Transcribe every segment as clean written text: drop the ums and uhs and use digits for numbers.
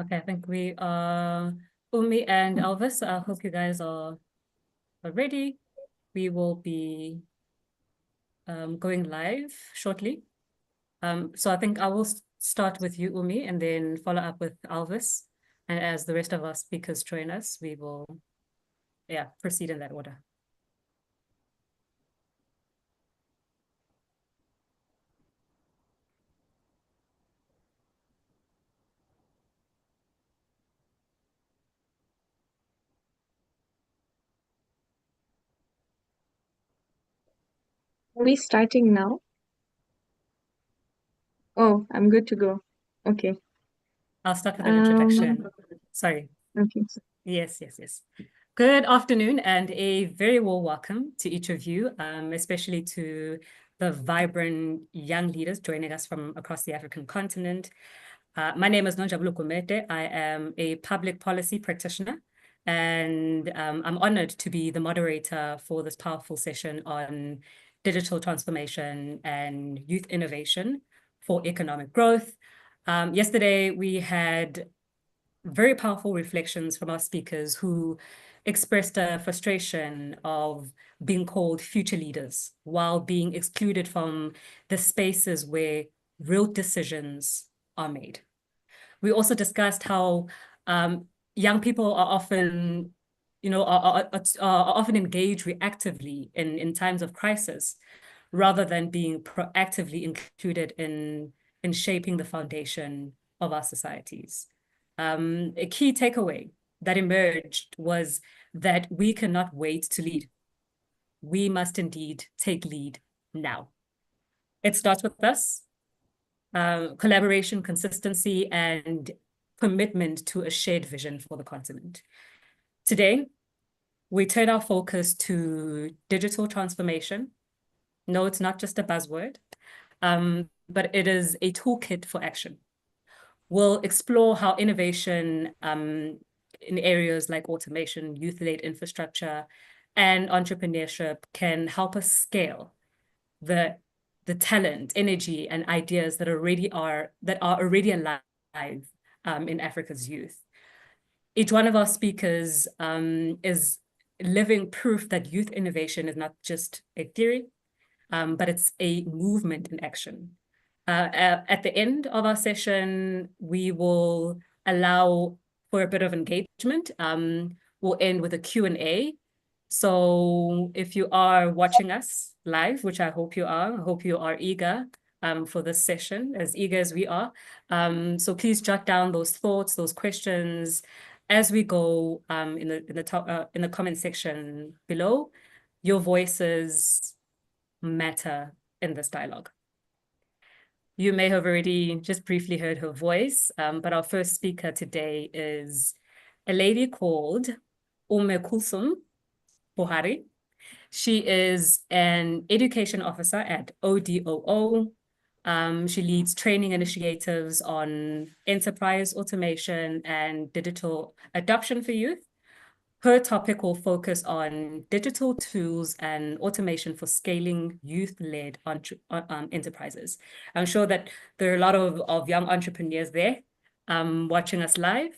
Okay, I think we are Umi and Elvis. I hope you guys are ready. We will be going live shortly. So I think I will start with you, Umi, and then follow up with Elvis. And as the rest of our speakers join us, we will, proceed in that order. Are we starting now? Oh, I'm good to go. Okay. I'll start with an Um, introduction. Sorry. okay. Yes. Good afternoon and a very warm welcome to each of you, especially to the vibrant young leaders joining us from across the African continent. My name is Nonjabulo Gumede. I am a public policy practitioner, and I'm honored to be the moderator for this powerful session on digital transformation and youth innovation for economic growth. Yesterday, we had very powerful reflections from our speakers who expressed a frustration of being called future leaders while being excluded from the spaces where real decisions are made. We also discussed how young people are often, are often engaged reactively in times of crisis rather than being proactively included in shaping the foundation of our societies. A key takeaway that emerged was that we cannot wait to lead. We must indeed take lead now. It starts with us, collaboration, consistency, and commitment to a shared vision for the continent. Today, we turn our focus to digital transformation. No, it's not just a buzzword, but it is a toolkit for action. We'll explore how innovation in areas like automation, youth-led infrastructure, and entrepreneurship can help us scale the talent, energy, and ideas that are already alive in Africa's youth. Each one of our speakers is living proof that youth innovation is not just a theory, but it's a movement in action. At the end of our session, we will allow for a bit of engagement. We'll end with a Q&A. So if you are watching us live, which I hope you are eager for this session, as eager as we are. So please jot down those thoughts, those questions as we go in the comment section below. Your voices matter in this dialogue. You may have already just briefly heard her voice, but our first speaker today is a lady called Ume Kulsum Buhari. She is an education officer at ODOO. She leads training initiatives on enterprise automation and digital adoption for youth. Her topic will focus on digital tools and automation for scaling youth-led enterprises. I'm sure that there are a lot of young entrepreneurs there watching us live.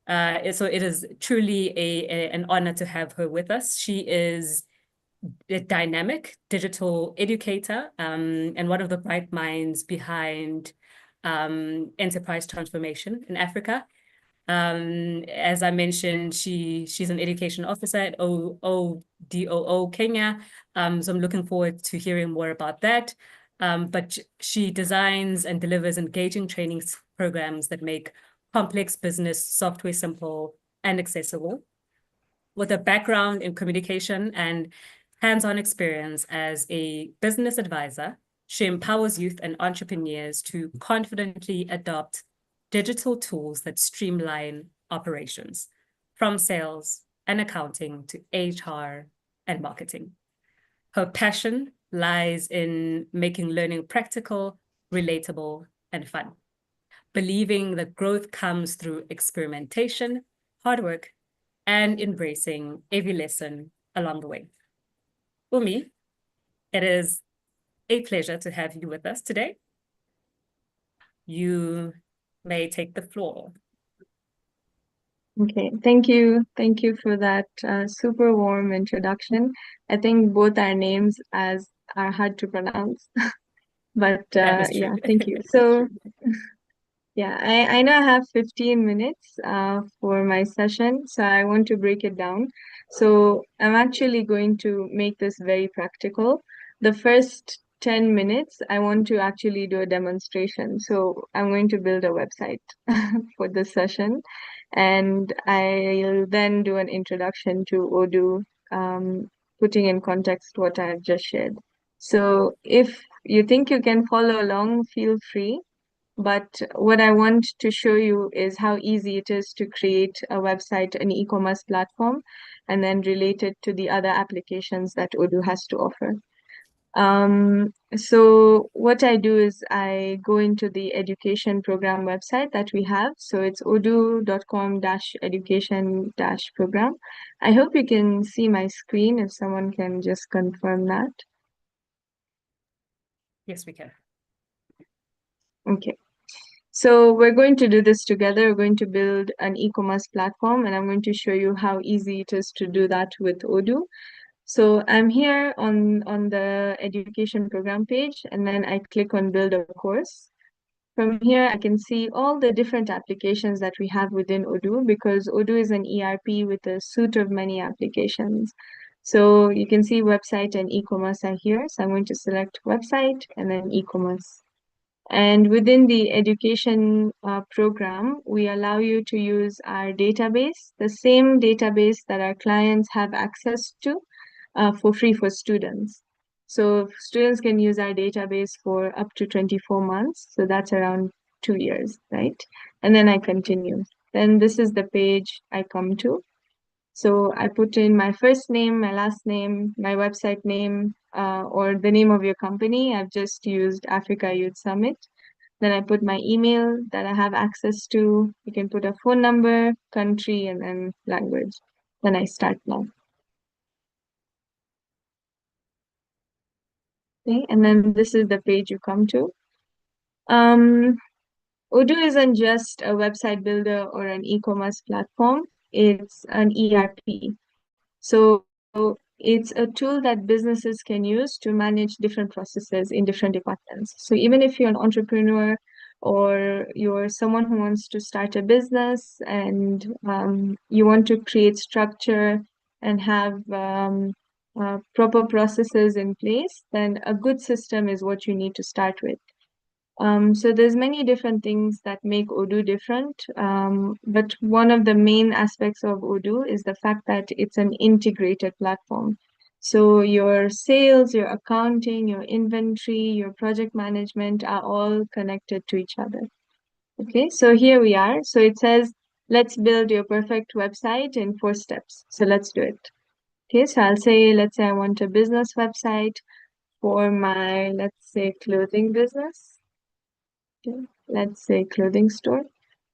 So it is truly an honor to have her with us. She is a dynamic digital educator and one of the bright minds behind enterprise transformation in Africa. As I mentioned, she's an education officer at ODOO Kenya. So I'm looking forward to hearing more about that. But she designs and delivers engaging training programs that make complex business software simple and accessible. With a background in communication and hands-on experience as a business advisor, she empowers youth and entrepreneurs to confidently adopt digital tools that streamline operations, from sales and accounting to HR and marketing. Her passion lies in making learning practical, relatable, and fun, believing that growth comes through experimentation, hard work, and embracing every lesson along the way. Umi, it is a pleasure to have you with us today. You may take the floor. Okay, thank you. Thank you for that super warm introduction. I think both our names as are hard to pronounce, but That is true. yeah, thank you. So yeah, I know I have 15 minutes for my session, so I want to break it down. So I'm actually going to make this very practical. The first 10 minutes, I want to actually do a demonstration. So I'm going to build a website for this session, and I'll then do an introduction to Odoo, putting in context what I've just shared. So if you think you can follow along, feel free. But what I want to show you is how easy it is to create a website, an e-commerce platform, and then relate it to the other applications that Odoo has to offer. So what I do is I go into the education program website that we have. So it's odoo.com-education-program. I hope you can see my screen if someone can just confirm that. Yes, we can. Okay. So we're going to do this together. We're going to build an e-commerce platform, and I'm going to show you how easy it is to do that with Odoo. So I'm here on the education program page, and then I click on build a course. From here, I can see all the different applications that we have within Odoo, because Odoo is an ERP with a suite of many applications. So you can see website and e-commerce are here. So I'm going to select website and then e-commerce. And within the education program, we allow you to use our database, the same database that our clients have access to for free for students. So students can use our database for up to 24 months. So that's around 2 years, right? And then I continue. Then this is the page I come to. So I put in my first name, my last name, my website name, or the name of your company. I've just used Africa Youth Summit. Then I put my email that I have access to. You can put a phone number, country, and then language. Then I start now. Okay, and then this is the page you come to. Um, Odoo isn't just a website builder or an e-commerce platform. It's an ERP. So it's a tool that businesses can use to manage different processes in different departments. So even if you're an entrepreneur or you're someone who wants to start a business and you want to create structure and have proper processes in place, then a good system is what you need to start with. So there's many different things that make Odoo different, but one of the main aspects of Odoo is the fact that it's an integrated platform. So your sales, your accounting, your inventory, your project management are all connected to each other. Okay, so here we are. So it says, let's build your perfect website in 4 steps. So let's do it. Okay, so I'll say, let's say I want a business website for my, let's say, clothing business. Okay, let's say clothing store,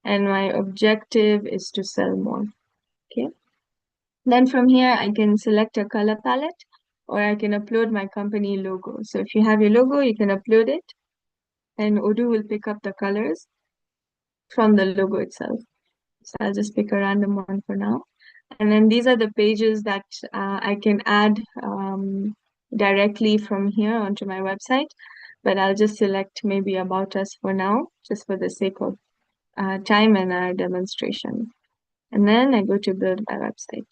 and my objective is to sell more. Okay, then from here I can select a color palette, or I can upload my company logo. So if you have your logo, you can upload it, and Odoo will pick up the colors from the logo itself. So I'll just pick a random one for now. And then these are the pages that I can add directly from here onto my website, but I'll just select maybe About Us for now, just for the sake of time and our demonstration. And then I go to build my website.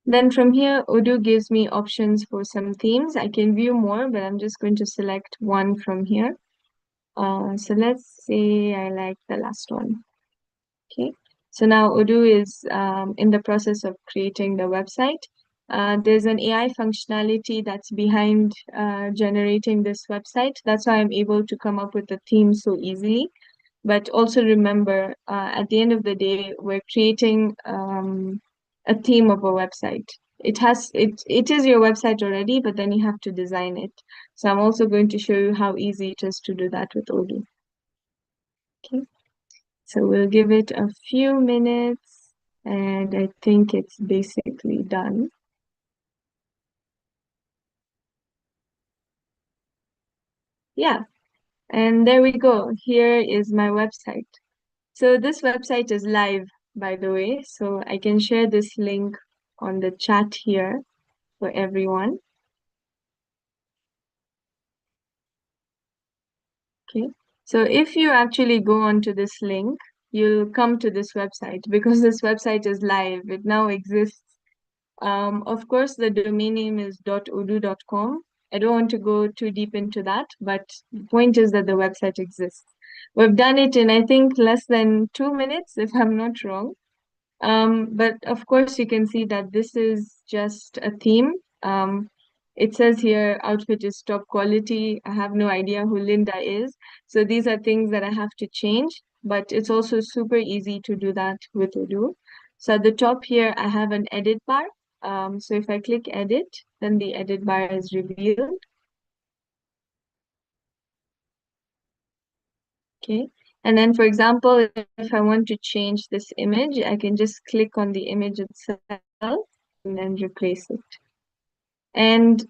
Then from here, Odoo gives me options for some themes. I can view more, but I'm just going to select one from here. So let's say I like the last one. Okay. So now Odoo is in the process of creating the website. There's an AI functionality that's behind generating this website. That's why I'm able to come up with the theme so easily. But also remember, at the end of the day, we're creating a theme of a website. It is your website already, but then you have to design it. So I'm also going to show you how easy it is to do that with Odoo. Okay, so we'll give it a few minutes, and I think it's basically done. Yeah, And there we go. Here is my website. So this website is live, by the way. So I can share this link on the chat here for everyone. Okay. So if you actually go onto this link, you'll come to this website because this website is live. It now exists. Of course, the domain name is .odoo.com. I don't want to go too deep into that, but the point is that the website exists. We've done it in, I think, less than 2 minutes, if I'm not wrong. But of course, you can see that this is just a theme. It says here, outfit is top quality. I have no idea who Linda is. So these are things that I have to change, but it's also super easy to do that with Odoo. So at the top here, I have an edit bar. So if I click edit, then the edit bar is revealed. Okay. And then, for example, if I want to change this image, I can just click on the image itself and then replace it. And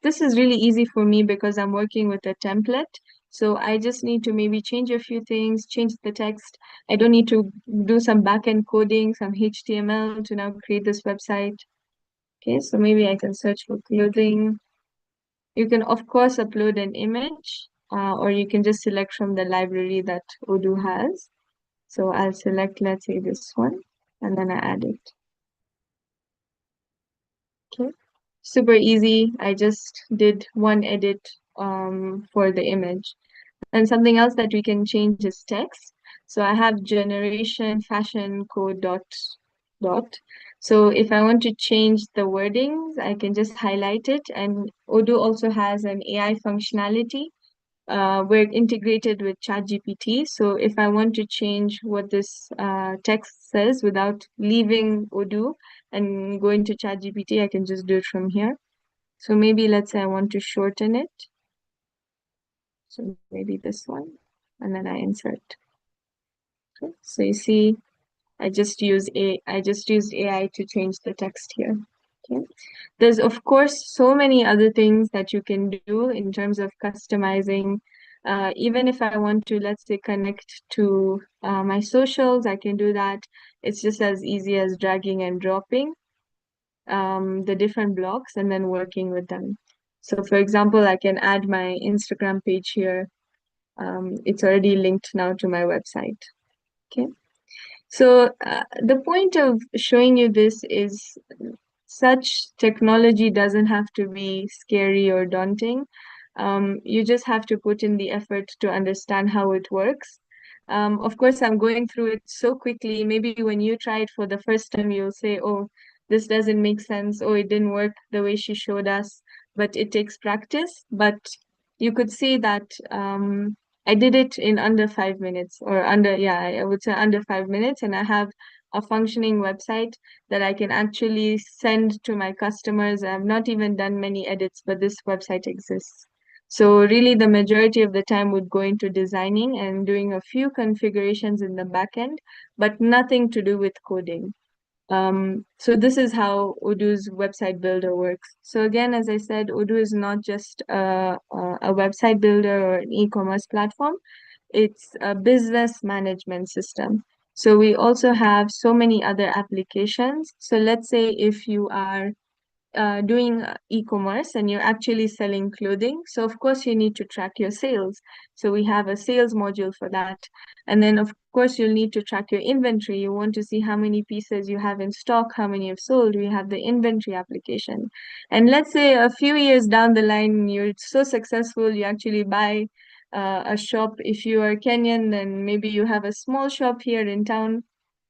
this is really easy for me because I'm working with a template. So I just need to maybe change a few things, change the text. I don't need to do some backend coding, some HTML to now create this website. Okay, so maybe I can search for clothing. You can, of course, upload an image, or you can just select from the library that Odoo has. So I'll select, let's say, this one, and then I add it. Okay, super easy. I just did one edit for the image. And something else that we can change is text. So I have generation fashion code dot. So if I want to change the wordings, I can just highlight it. And Odoo also has an AI functionality. We're integrated with ChatGPT. So if I want to change what this text says without leaving Odoo and going to ChatGPT, I can just do it from here. So maybe let's say I want to shorten it. So maybe this one, and then I insert. Okay. So you see, I just used AI to change the text here. Okay. There's of course so many other things that you can do in terms of customizing. Even if I want to, let's say, connect to my socials, I can do that. It's just as easy as dragging and dropping the different blocks and then working with them. So for example, I can add my Instagram page here. It's already linked now to my website. Okay. So the point of showing you this is such technology doesn't have to be scary or daunting. You just have to put in the effort to understand how it works. Of course, I'm going through it so quickly. Maybe when you try it for the first time, you'll say, oh, this doesn't make sense. Oh, it didn't work the way she showed us. But it takes practice. But you could see that I did it in under 5 minutes or under, yeah, I would say under 5 minutes. And I have a functioning website that I can actually send to my customers. I've not even done many edits, but this website exists. So really the majority of the time would go into designing and doing a few configurations in the backend, but nothing to do with coding. So this is how Odoo's website builder works. So again, as I said, Odoo is not just a website builder or an e-commerce platform. It's a business management system. So we also have so many other applications. So let's say if you are doing e-commerce and you're actually selling clothing. So of course you need to track your sales. So we have a sales module for that. And then of course you'll need to track your inventory. You want to see how many pieces you have in stock, how many you've sold. We have the inventory application. And let's say a few years down the line, you're so successful, you actually buy a shop. If you are Kenyan, then maybe you have a small shop here in town.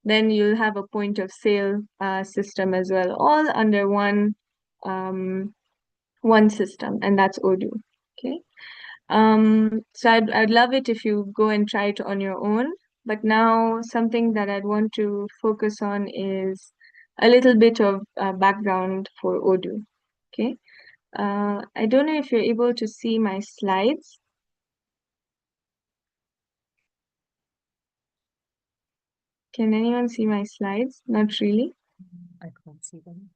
Then you'll have a point of sale system as well, all under um, one system, and that's Odoo. Okay. So I'd love it if you go and try it on your own. But now something that I'd want to focus on is a little bit of background for Odoo. Okay. I don't know if you're able to see my slides. Can anyone see my slides? Not really. I can't see them.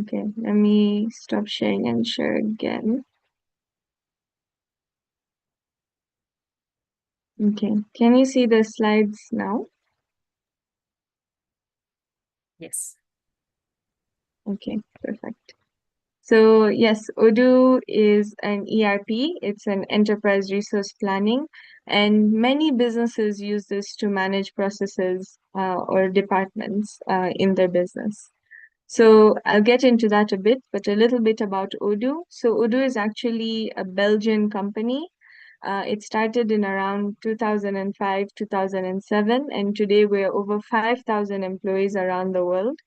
Okay, let me stop sharing and share again. Okay. Can you see the slides now? Yes. Okay, perfect. So yes, Odoo is an ERP. It's an enterprise resource planning, and many businesses use this to manage processes or departments in their business. So I'll get into that a bit, but a little bit about Odoo. So Odoo is actually a Belgian company. It started in around 2005, 2007, and today we're over 5,000 employees around the world.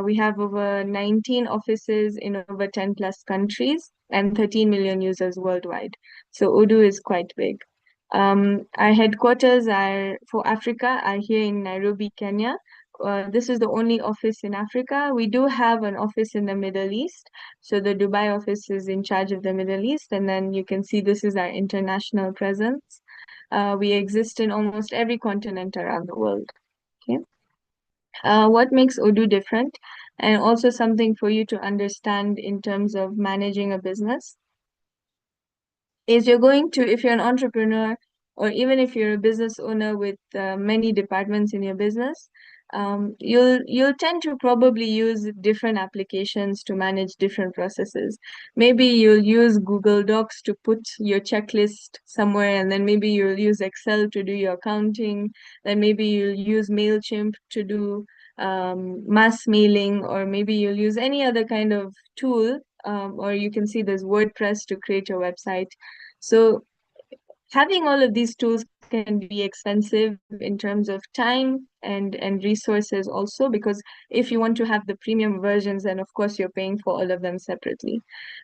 We have over 19 offices in over 10 plus countries and 13 million users worldwide. So Odoo is quite big. Our headquarters are for Africa are here in Nairobi, Kenya. This is the only office in Africa. We do have an office in the Middle East. So the Dubai office is in charge of the Middle East. And then you can see this is our international presence. We exist in almost every continent around the world. Okay. What makes Odoo different? And also something for you to understand in terms of managing a business is you're going to, if you're an entrepreneur or even if you're a business owner with many departments in your business, you'll tend to probably use different applications to manage different processes. Maybe you'll use Google Docs to put your checklist somewhere, and then maybe you'll use Excel to do your accounting, then maybe you'll use MailChimp to do mass mailing, or maybe you'll use any other kind of tool, or you can see there's WordPress to create your website. So having all of these tools can be expensive in terms of time and resources also, because if you want to have the premium versions, then of course you're paying for all of them separately.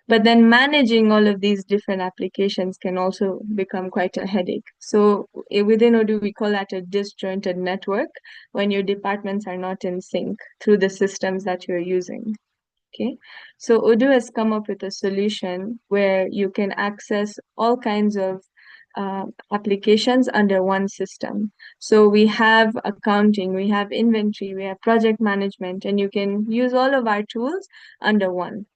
But then managing all of these different applications can also become quite a headache. So within Odoo, we call that a disjointed network when your departments are not in sync through the systems that you're using. Okay, so Odoo has come up with a solution where you can access all kinds of applications under one system. So we have accounting, we have inventory, we have project management, and you can use all of our tools under one.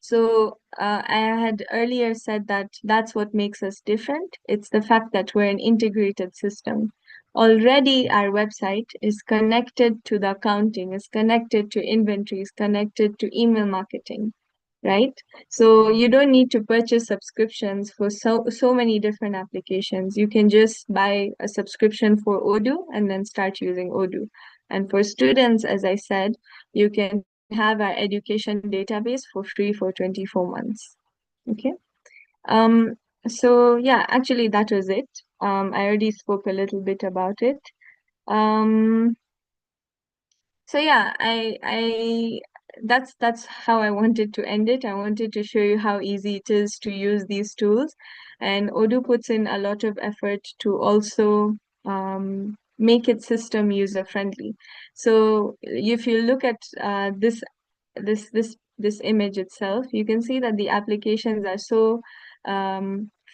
So I had earlier said that that's what makes us different. It's the fact that we're an integrated system. Already our website is connected to the accounting, is connected to inventory, is connected to email marketing, right? So you don't need to purchase subscriptions for so many different applications. You can just buy a subscription for Odoo and then start using Odoo. And for students, as I said, you can have our education database for free for 24 months. Okay. Um, so yeah, actually that was it. I already spoke a little bit about it. Um, so yeah, that's how I wanted to end it. I wanted to show you how easy it is to use these tools. And Odoo puts in a lot of effort to also make it system user friendly. So if you look at this image itself, you can see that the applications are so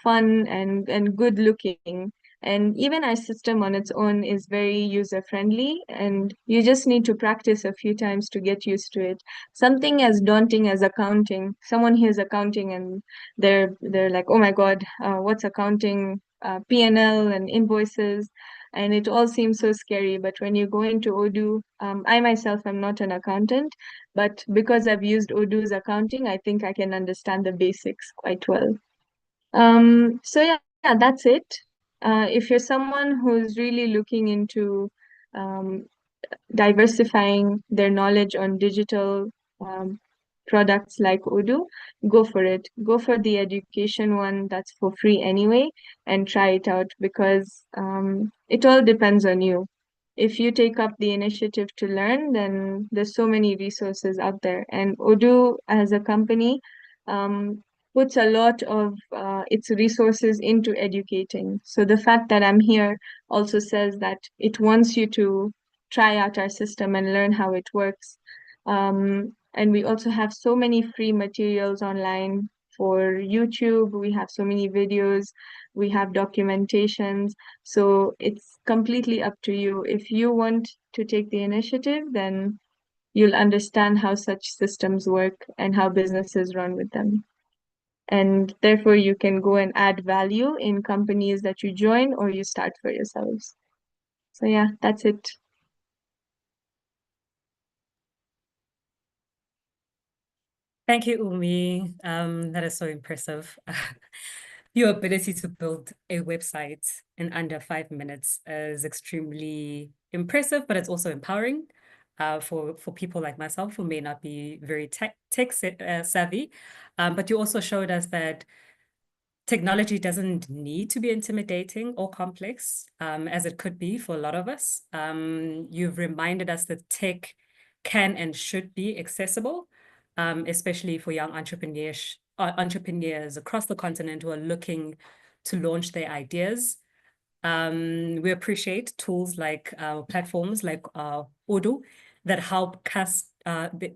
fun and good looking. And even our system on its own is very user friendly, and you just need to practice a few times to get used to it. Something as daunting as accounting, someone hears accounting and they're like, oh my God, what's accounting? P&L and invoices, and it all seems so scary. But when you go into Odoo, I myself am not an accountant, but because I've used Odoo's accounting, I think I can understand the basics quite well. So yeah, that's it. If you're someone who's really looking into um, diversifying their knowledge on digital um, products like Odoo, go for it. Go for the education one that's for free anyway, and try it out, because it all depends on you. If you take up the initiative to learn, then there's so many resources out there. And Odoo as a company puts a lot of its resources into educating. So the fact that I'm here also says that it wants you to try out our system and learn how it works. And we also have so many free materials online for YouTube. We have so many videos, we have documentations. So it's completely up to you. If you want to take the initiative, then you'll understand how such systems work and how businesses run with them. And therefore you can go and add value in companies that you join or you start for yourselves. So yeah, that's it. Thank you, Umi. That is so impressive. Your ability to build a website in under 5 minutes is extremely impressive, but it's also empowering for people like myself who may not be very tech savvy. But you also showed us that technology doesn't need to be intimidating or complex, as it could be for a lot of us. You've reminded us that tech can and should be accessible, especially for young entrepreneurs across the continent who are looking to launch their ideas. We appreciate tools like platforms like Odoo that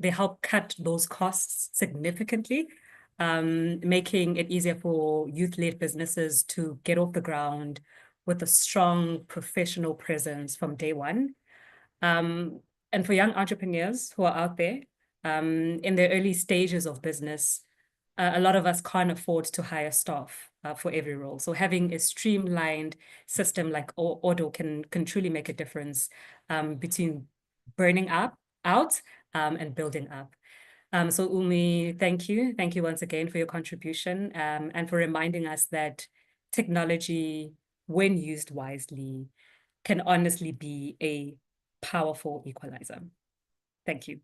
they help cut those costs significantly, making it easier for youth-led businesses to get off the ground with a strong professional presence from day one. And for young entrepreneurs who are out there in their early stages of business, a lot of us can't afford to hire staff for every role. So having a streamlined system like Odoo can truly make a difference between burning out and building up. So Umi, thank you. Thank you once again for your contribution and for reminding us that technology, when used wisely, can honestly be a powerful equalizer. Thank you.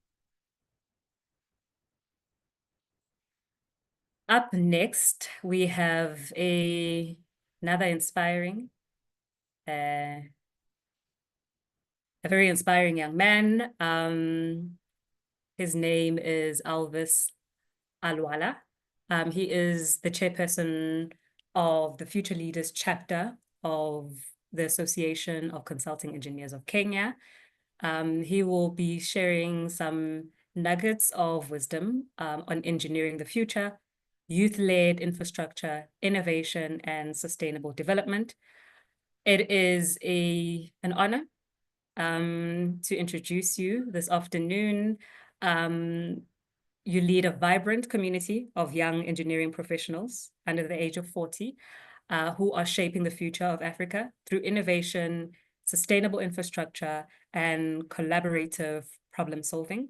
Up next, we have another inspiring, a very inspiring young man. His name is Alvis Alwala. He is the chairperson of the Future Leaders chapter of the Association of Consulting Engineers of Kenya. He will be sharing some nuggets of wisdom on engineering the future, youth-led infrastructure, innovation, and sustainable development. It is an honor to introduce you this afternoon. You lead a vibrant community of young engineering professionals under the age of 40 who are shaping the future of Africa through innovation, sustainable infrastructure, and collaborative problem solving.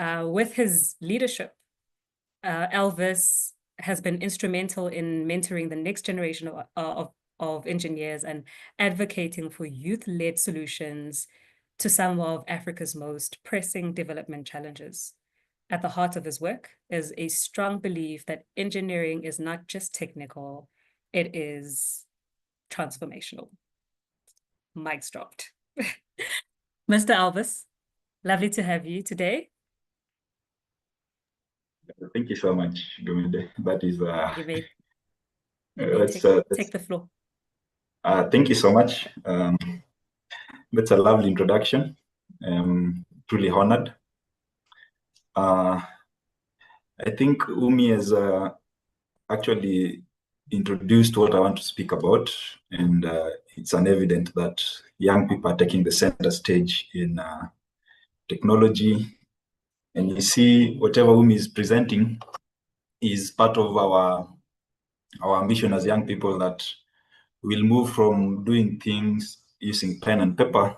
With his leadership, Elvis has been instrumental in mentoring the next generation of engineers and advocating for youth-led solutions to some of Africa's most pressing development challenges. At the heart of his work is a strong belief that engineering is not just technical, it is transformational. Mic's dropped. Mr. Elvis, lovely to have you today. Thank you so much, Guminde. That is You may take the floor. Thank you so much. That's a lovely introduction. Truly honored. I think Umi has actually introduced what I want to speak about, and it's evident that young people are taking the center stage in technology. And you see, whatever Umi is presenting is part of our ambition as young people, that we'll move from doing things using pen and paper,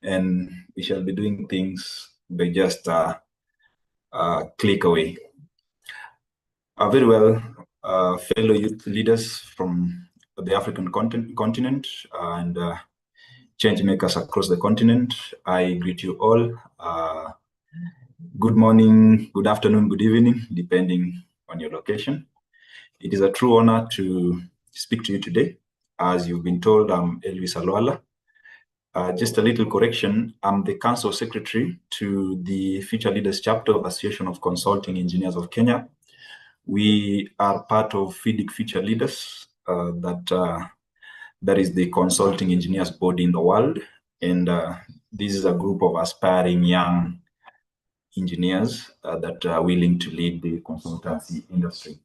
and we shall be doing things by just a click away. Very well, fellow youth leaders from the African continent and change makers across the continent, I greet you all. Good morning, good afternoon, good evening, depending on your location. It is a true honor to speak to you today. As you've been told, I'm Elvis Alwala. Just a little correction, I'm the Council Secretary to the Future Leaders Chapter of Association of Consulting Engineers of Kenya. We are part of FIDIC Future Leaders, that is the consulting engineers body in the world. And this is a group of aspiring young engineers that are willing to lead the consultancy industry.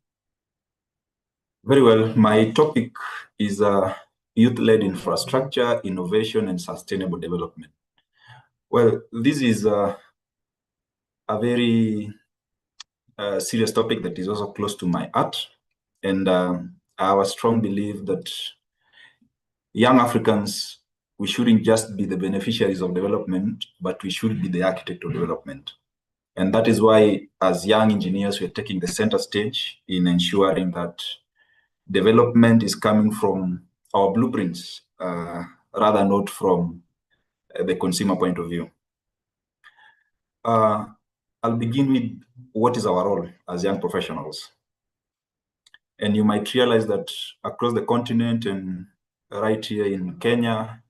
Very well, my topic is youth-led infrastructure, innovation, and sustainable development. Well, this is a very serious topic that is also close to my heart. And I have a strong belief that young Africans, we shouldn't just be the beneficiaries of development, but we should be the architect of development. And that is why, as young engineers, we're taking the center stage in ensuring that development is coming from our blueprints, rather not from the consumer point of view. I'll begin with what is our role as young professionals. And you might realize that across the continent and right here in Kenya,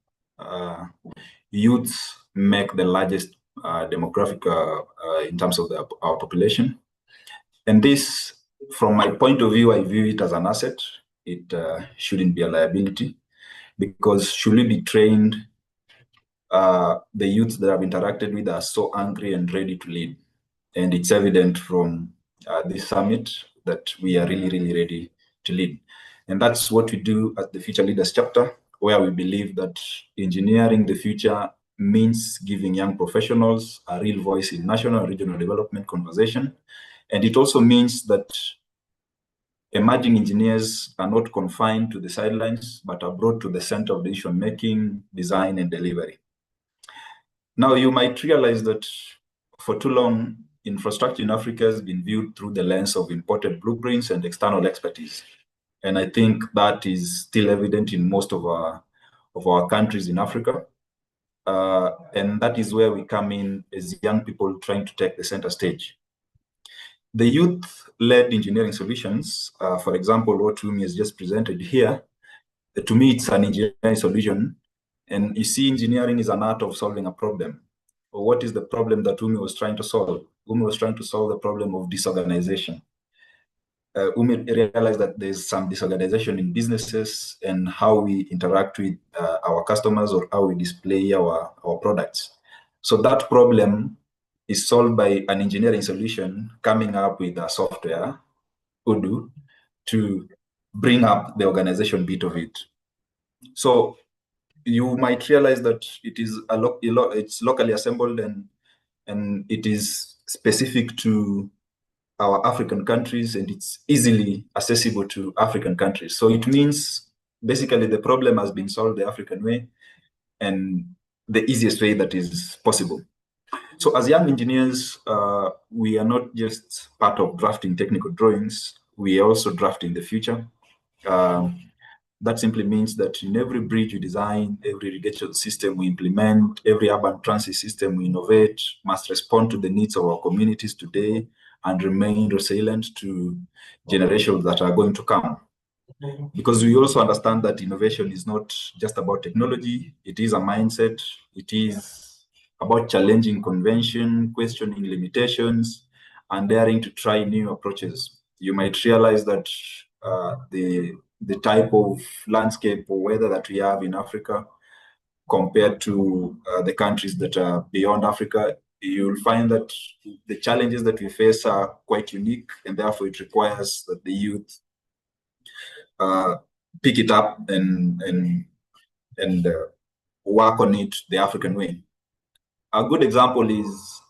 youths make the largest demographic in terms of our population. And this, from my point of view, I view it as an asset. It shouldn't be a liability, because should we be trained, the youths that I've interacted with are so angry and ready to lead. And it's evident from this summit that we are really, really ready to lead. And that's what we do at the Future Leaders chapter, where we believe that engineering the future means giving young professionals a real voice in national and regional development conversation. And it also means that emerging engineers are not confined to the sidelines, but are brought to the center of decision-making, design, and delivery. Now, you might realize that for too long, infrastructure in Africa has been viewed through the lens of imported blueprints and external expertise. And I think that is still evident in most of our countries in Africa. And that is where we come in as young people trying to take the center stage. The youth-led engineering solutions, for example, what Wumi has just presented here, to me, it's an engineering solution. And you see, engineering is an art of solving a problem. Well, what is the problem that Wumi was trying to solve? Wumi was trying to solve the problem of disorganization. Wumi realized that there's some disorganization in businesses and how we interact with our customers or how we display our products. So that problem is solved by an engineering solution coming up with a software, Odoo, to bring up the organization bit of it. So you might realize that it is it's locally assembled and it is specific to our African countries, and it's easily accessible to African countries. So it means basically the problem has been solved the African way and the easiest way that is possible. So as young engineers, we are not just part of drafting technical drawings, we are also drafting the future. That simply means that in every bridge we design, every irrigation system we implement, every urban transit system we innovate must respond to the needs of our communities today and remain resilient to generations that are going to come. Because we also understand that innovation is not just about technology, it is a mindset, it is about challenging convention, questioning limitations, and daring to try new approaches. You might realize that the type of landscape or weather that we have in Africa compared to the countries that are beyond Africa, you'll find that the challenges that we face are quite unique, and therefore it requires that the youth pick it up and work on it the African way. A good example is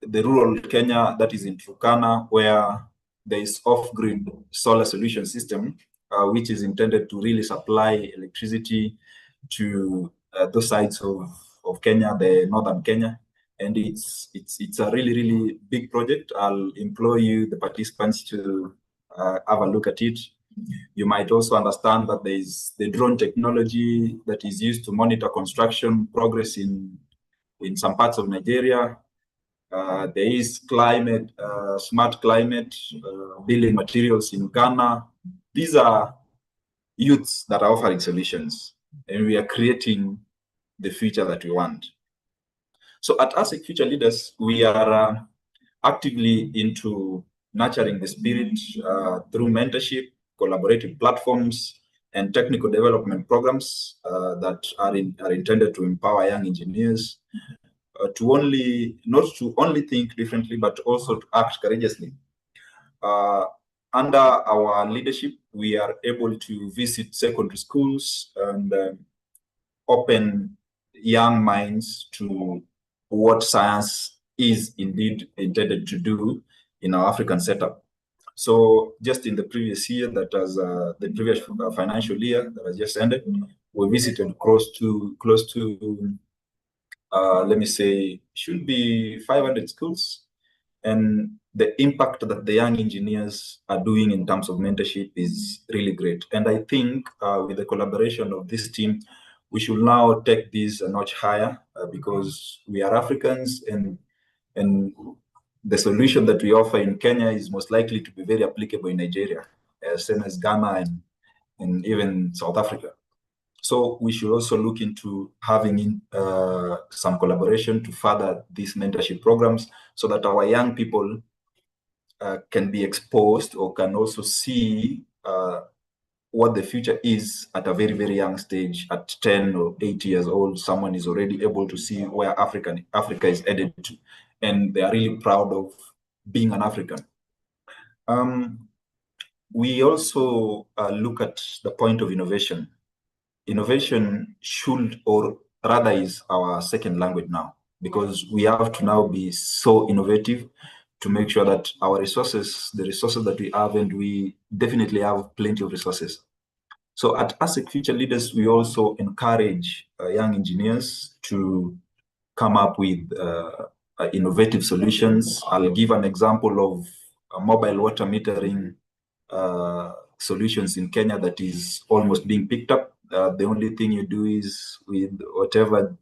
the rural Kenya that is in Turkana, where there is off-grid solar solution system, which is intended to really supply electricity to those sides of Kenya, the northern Kenya. And it's a really, really big project. I'll employ you, the participants, to have a look at it. You might also understand that there is the drone technology that is used to monitor construction progress in some parts of Nigeria. There is climate, smart climate, building materials in Ghana. These are youths that are offering solutions, and we are creating the future that we want. So at ASIC Future Leaders, we are actively into nurturing the spirit through mentorship, collaborative platforms, and technical development programs that are intended to empower young engineers not to only think differently, but also to act courageously. Under our leadership, we are able to visit secondary schools and open young minds to what science is indeed intended to do in our African setup. So just in the previous year, that was the previous financial year that has just ended, we visited close to let me say, should be 500 schools. And the impact that the young engineers are doing in terms of mentorship is really great. And I think with the collaboration of this team, we should now take this a notch higher because we are Africans, and the solution that we offer in Kenya is most likely to be very applicable in Nigeria, same as Ghana and even South Africa. So we should also look into having some collaboration to further these mentorship programs so that our young people can be exposed or can also see what the future is at a very, very young stage. At 10 or 8 years old, someone is already able to see where Africa is headed to, and they are really proud of being an African. We also look at the point of innovation. Innovation should, or rather is our second language now, because we have to now be so innovative to make sure that our resources, the resources that we have, and we definitely have plenty of resources. So at ASEC Future Leaders, we also encourage young engineers to come up with innovative solutions. I'll give an example of mobile water metering solutions in Kenya that is almost being picked up. The only thing you do is with whatever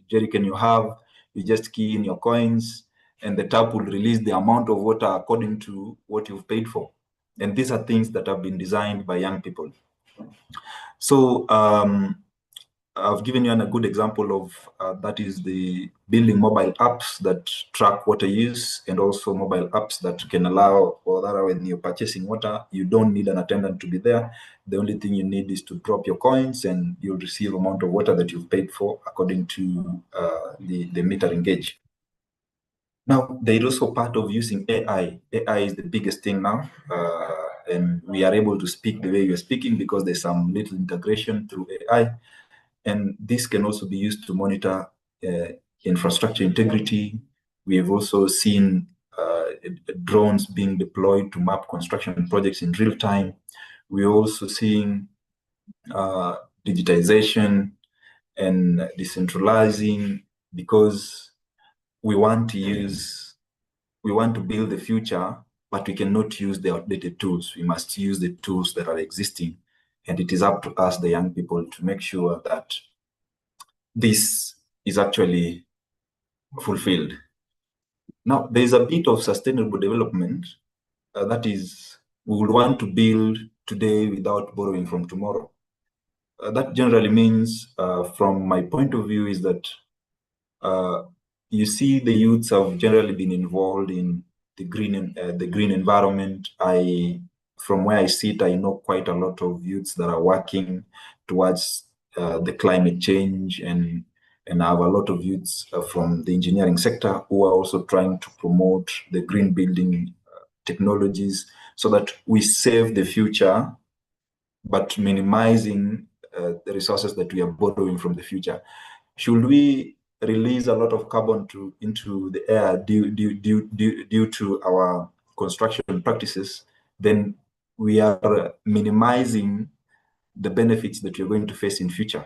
jerrycan you have, you just key in your coins, and the tap will release the amount of water according to what you've paid for. And these are things that have been designed by young people. So I've given you a good example of that is the building mobile apps that track water use, and also mobile apps that can allow, or that when you're purchasing water, you don't need an attendant to be there. The only thing you need is to drop your coins and you'll receive amount of water that you've paid for according to the metering gauge. Now, there is also part of using AI. AI is the biggest thing now, and we are able to speak the way you're speaking because there's some little integration through AI. And this can also be used to monitor infrastructure integrity. We have also seen drones being deployed to map construction projects in real time. We're also seeing digitization and decentralizing, because we want to build the future, but we cannot use the outdated tools. We must use the tools that are existing. And it is up to us, the young people, to make sure that this is actually fulfilled. Now, there is a bit of sustainable development. That is, we would want to build today without borrowing from tomorrow. That generally means, from my point of view, is that you see the youths have generally been involved in the green environment. From where I sit, I know quite a lot of youths that are working towards the climate change, and I have a lot of youths from the engineering sector who are also trying to promote the green building technologies so that we save the future, but minimizing the resources that we are borrowing from the future. Should we release a lot of carbon into the air due to our construction practices, then we are minimizing the benefits that you're going to face in future.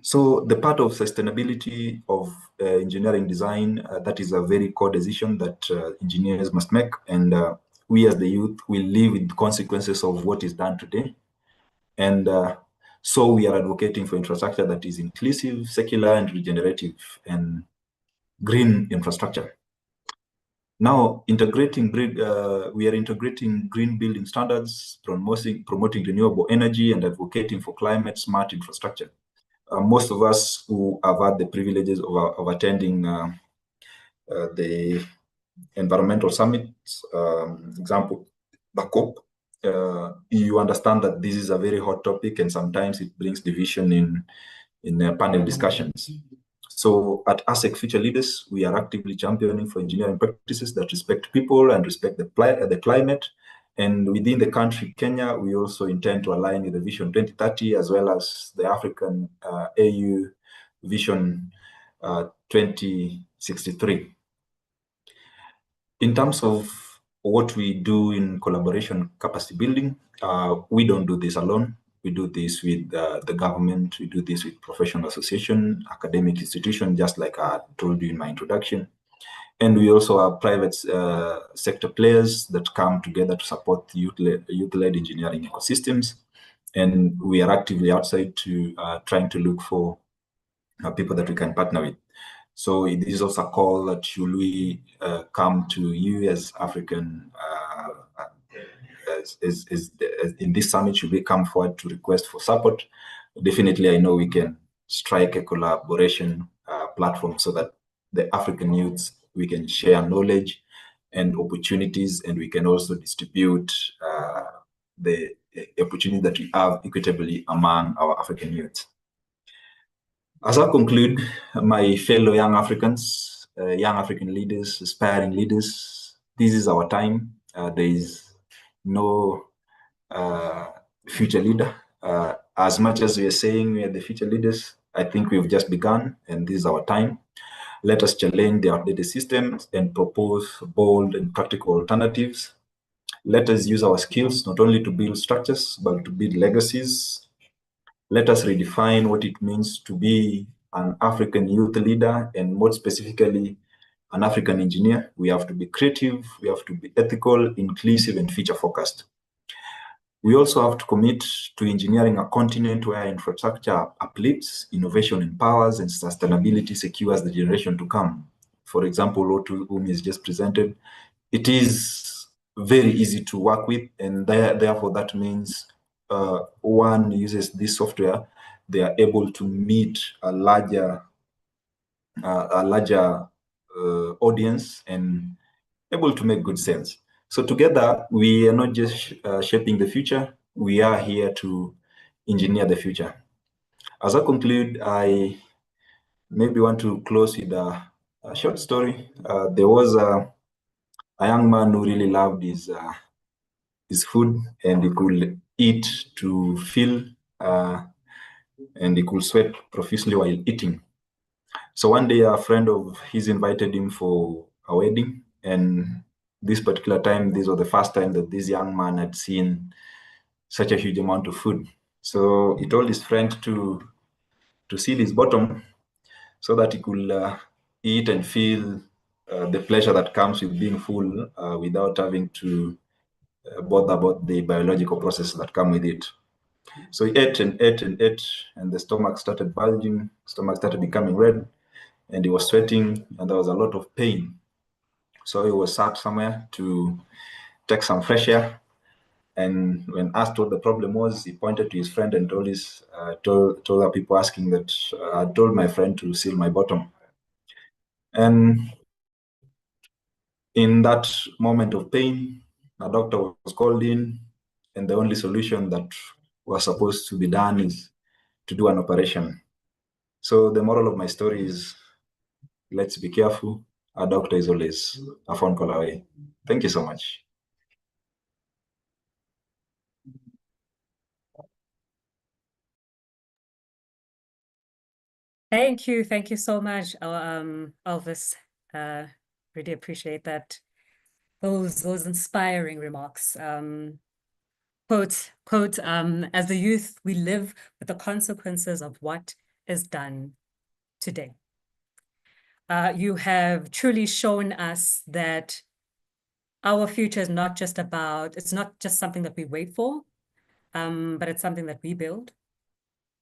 So the part of sustainability of engineering design, that is a very core decision that engineers must make. And we as the youth will live with the consequences of what is done today. And so we are advocating for infrastructure that is inclusive, secular, and regenerative, and green infrastructure. Now, we are integrating green building standards, promoting renewable energy, and advocating for climate smart infrastructure. Most of us who have had the privileges of attending the environmental summits, example, the COP, you understand that this is a very hot topic, and sometimes it brings division in panel discussions. So at ASEC Future Leaders, we are actively championing for engineering practices that respect people and respect the climate. And within the country, Kenya, we also intend to align with the Vision 2030, as well as the African AU Vision 2063. In terms of what we do in collaboration capacity building, we don't do this alone. We do this with the government. We do this with professional association, academic institution, just like I told you in my introduction. And we also have private sector players that come together to support youth-led engineering ecosystems. And we are actively outside to trying to look for people that we can partner with. So it is also a call that should we come to you as African, as in this summit, should we come forward to request for support? Definitely, I know we can strike a collaboration platform so that the African youths, we can share knowledge and opportunities, and we can also distribute the opportunity that we have equitably among our African youths. As I conclude, my fellow young Africans, young African leaders, aspiring leaders, this is our time. There is no future leader. As much as we are saying we are the future leaders, I think we've just begun, and this is our time. Let us challenge the outdated systems and propose bold and practical alternatives. Let us use our skills not only to build structures, but to build legacies. Let us redefine what it means to be an African youth leader, and more specifically, an African engineer. We have to be creative, we have to be ethical, inclusive, and future-focused. We also have to commit to engineering a continent where infrastructure uplifts, innovation empowers, and sustainability secures the generation to come. For example, what Umi has just presented, it is very easy to work with, and therefore that means one uses this software, they are able to meet a larger audience and able to make good sales. So together, we are not just shaping the future, we are here to engineer the future. As I conclude, I maybe want to close with a short story. There was a young man who really loved his food, and he could eat to fill, and he could sweat profusely while eating. So one day a friend of his invited him for a wedding, and this particular time, this was the first time that this young man had seen such a huge amount of food. So he told his friend to seal his bottom so that he could eat and feel the pleasure that comes with being full without having to bother about the biological processes that come with it. So he ate and ate and ate, and the stomach started bulging, stomach started becoming red, and he was sweating, and there was a lot of pain. So he was sat somewhere to take some fresh air. And when asked what the problem was, he pointed to his friend and told the people asking that I told my friend to seal my bottom. And in that moment of pain, a doctor was called in, and the only solution that was supposed to be done is to do an operation. So the moral of my story is, let's be careful. A doctor is always a phone call away. Thank you so much. Thank you so much, Elvis. Really appreciate that. Those inspiring remarks. Quote, as the youth, we live with the consequences of what is done today. You have truly shown us that our future is not just it's not just something that we wait for, but it's something that we build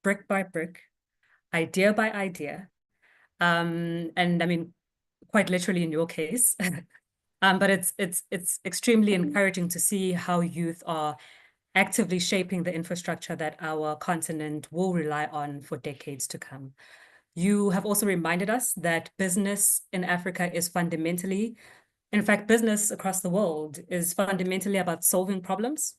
brick by brick, idea by idea. And I mean, quite literally in your case, but it's extremely encouraging to see how youth are actively shaping the infrastructure that our continent will rely on for decades to come. You have also reminded us that business in Africa is fundamentally, in fact, business across the world is fundamentally about solving problems.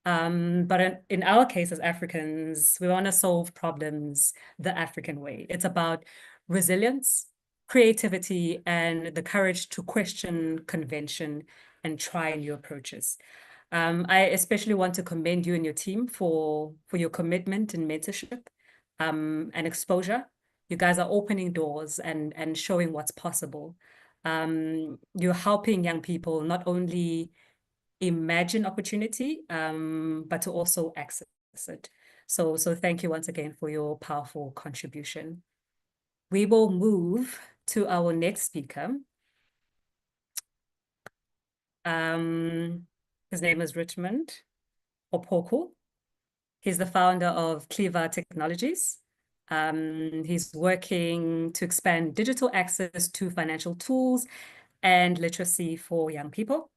But in our case as Africans, we want to solve problems the African way. It's about resilience, creativity, and the courage to question convention and try new approaches. I especially want to commend you and your team for your commitment and mentorship and exposure. You guys are opening doors and showing what's possible. You're helping young people not only imagine opportunity, but to also access it. So thank you once again for your powerful contribution. We will move to our next speaker. His name is Richmond Opoku. He's the founder of Cleaver Technologies. He's working to expand digital access to financial tools and literacy for young people.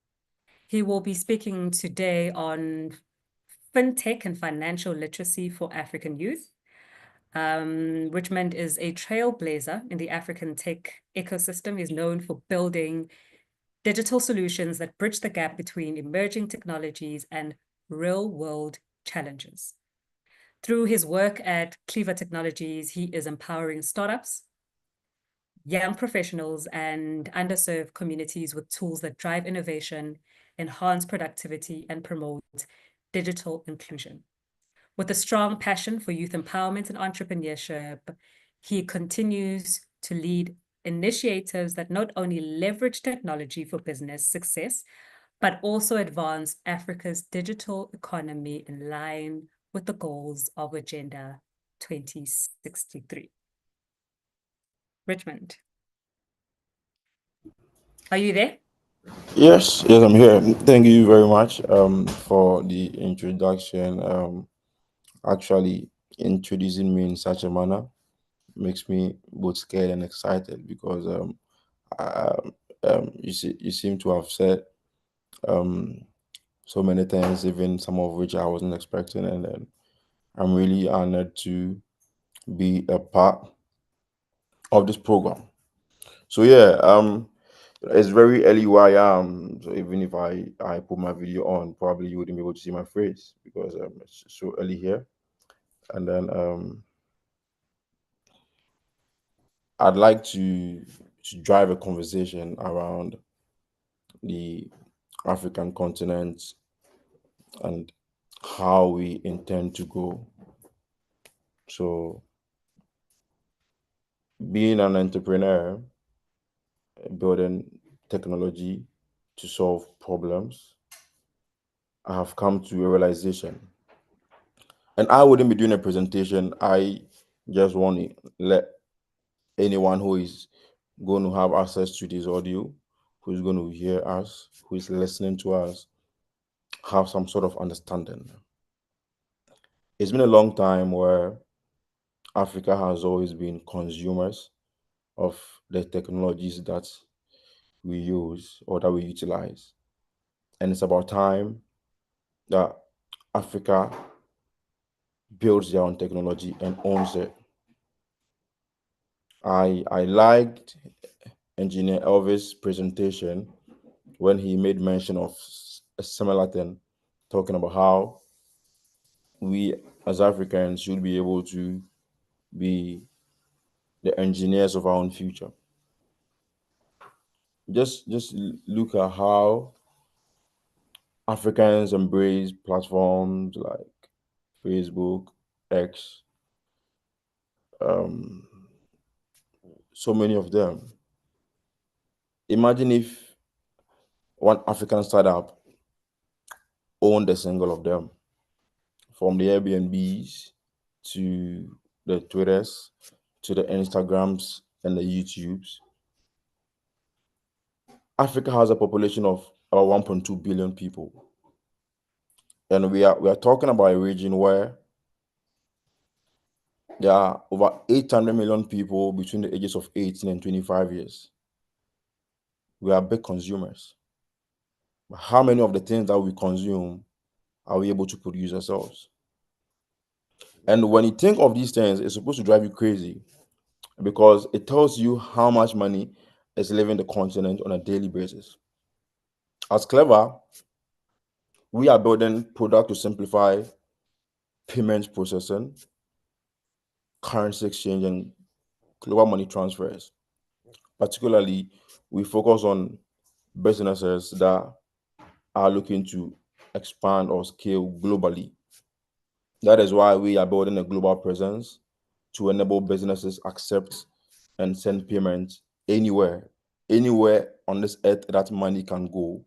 He will be speaking today on fintech and financial literacy for African youth. Richmond is a trailblazer in the African tech ecosystem. He's known for building digital solutions that bridge the gap between emerging technologies and real-world challenges. Through his work at Cleaver Technologies, he is empowering startups, young professionals, and underserved communities with tools that drive innovation, enhance productivity, and promote digital inclusion. With a strong passion for youth empowerment and entrepreneurship, he continues to lead initiatives that not only leverage technology for business success, but also advance Africa's digital economy in line with the goals of Agenda 2063. Richmond, are you there? Yes, I'm here. Thank you very much for the introduction. Actually, introducing me in such a manner makes me both scared and excited because you seem to have said so many things, even some of which I wasn't expecting, and then I'm really honored to be a part of this program. So yeah, it's very early where I am, so even if I put my video on, probably you wouldn't be able to see my face because it's so early here. And then I'd like to drive a conversation around the African continent and how we intend to go. So being an entrepreneur, building technology to solve problems, I have come to a realization. And I wouldn't be doing a presentation. I just want to let anyone who is going to have access to this audio, who is going to hear us, who is listening to us, have some sort of understanding. It's been a long time where Africa has always been consumers of the technologies that we use or that we utilize. And it's about time that Africa builds their own technology and owns it. I liked Engineer Elvis' presentation when he made mention of a similar thing, talking about how we as Africans should be able to be the engineers of our own future. Just look at how Africans embrace platforms like Facebook, X, so many of them. Imagine if one African startup owned a single of them, from the Airbnbs to the Twitters to the Instagrams and the YouTubes. Africa has a population of about 1.2 billion people. And we are talking about a region where there are over 800 million people between the ages of 18 and 25 years. We are big consumers. But how many of the things that we consume are we able to produce ourselves? And when you think of these things, it's supposed to drive you crazy because it tells you how much money is leaving the continent on a daily basis. As Cleaver, we are building products to simplify payment processing, currency exchange, and global money transfers. Particularly, we focus on businesses that are looking to expand or scale globally. That is why we are building a global presence to enable businesses accept and send payments anywhere, anywhere on this earth that money can go,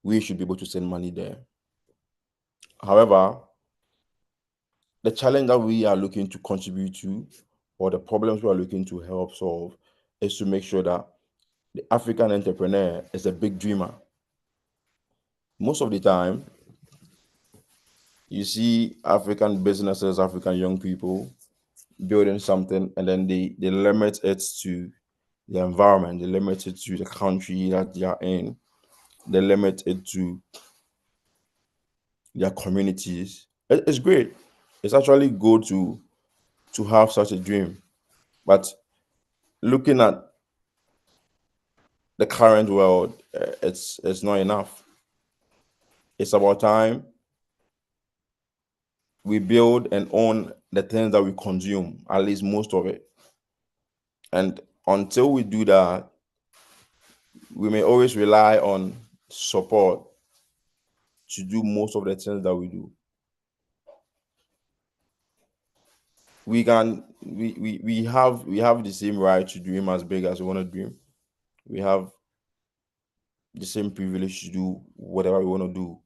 we should be able to send money there. However, the challenge that we are looking to contribute to, or the problems we are looking to help solve, is to make sure that the African entrepreneur is a big dreamer. Most of the time, you see African businesses, African young people building something, and then they limit it to the environment, they limit it to the country that they are in, they limit it to their communities. It's great. It's actually good to have such a dream. But looking at the current world, it's not enough. It's about time we build and own the things that we consume, at least most of it. And until we do that, we may always rely on support to do most of the things that we do. We have the same right to dream as big as we want to dream. We have the same privilege to do whatever we want to do.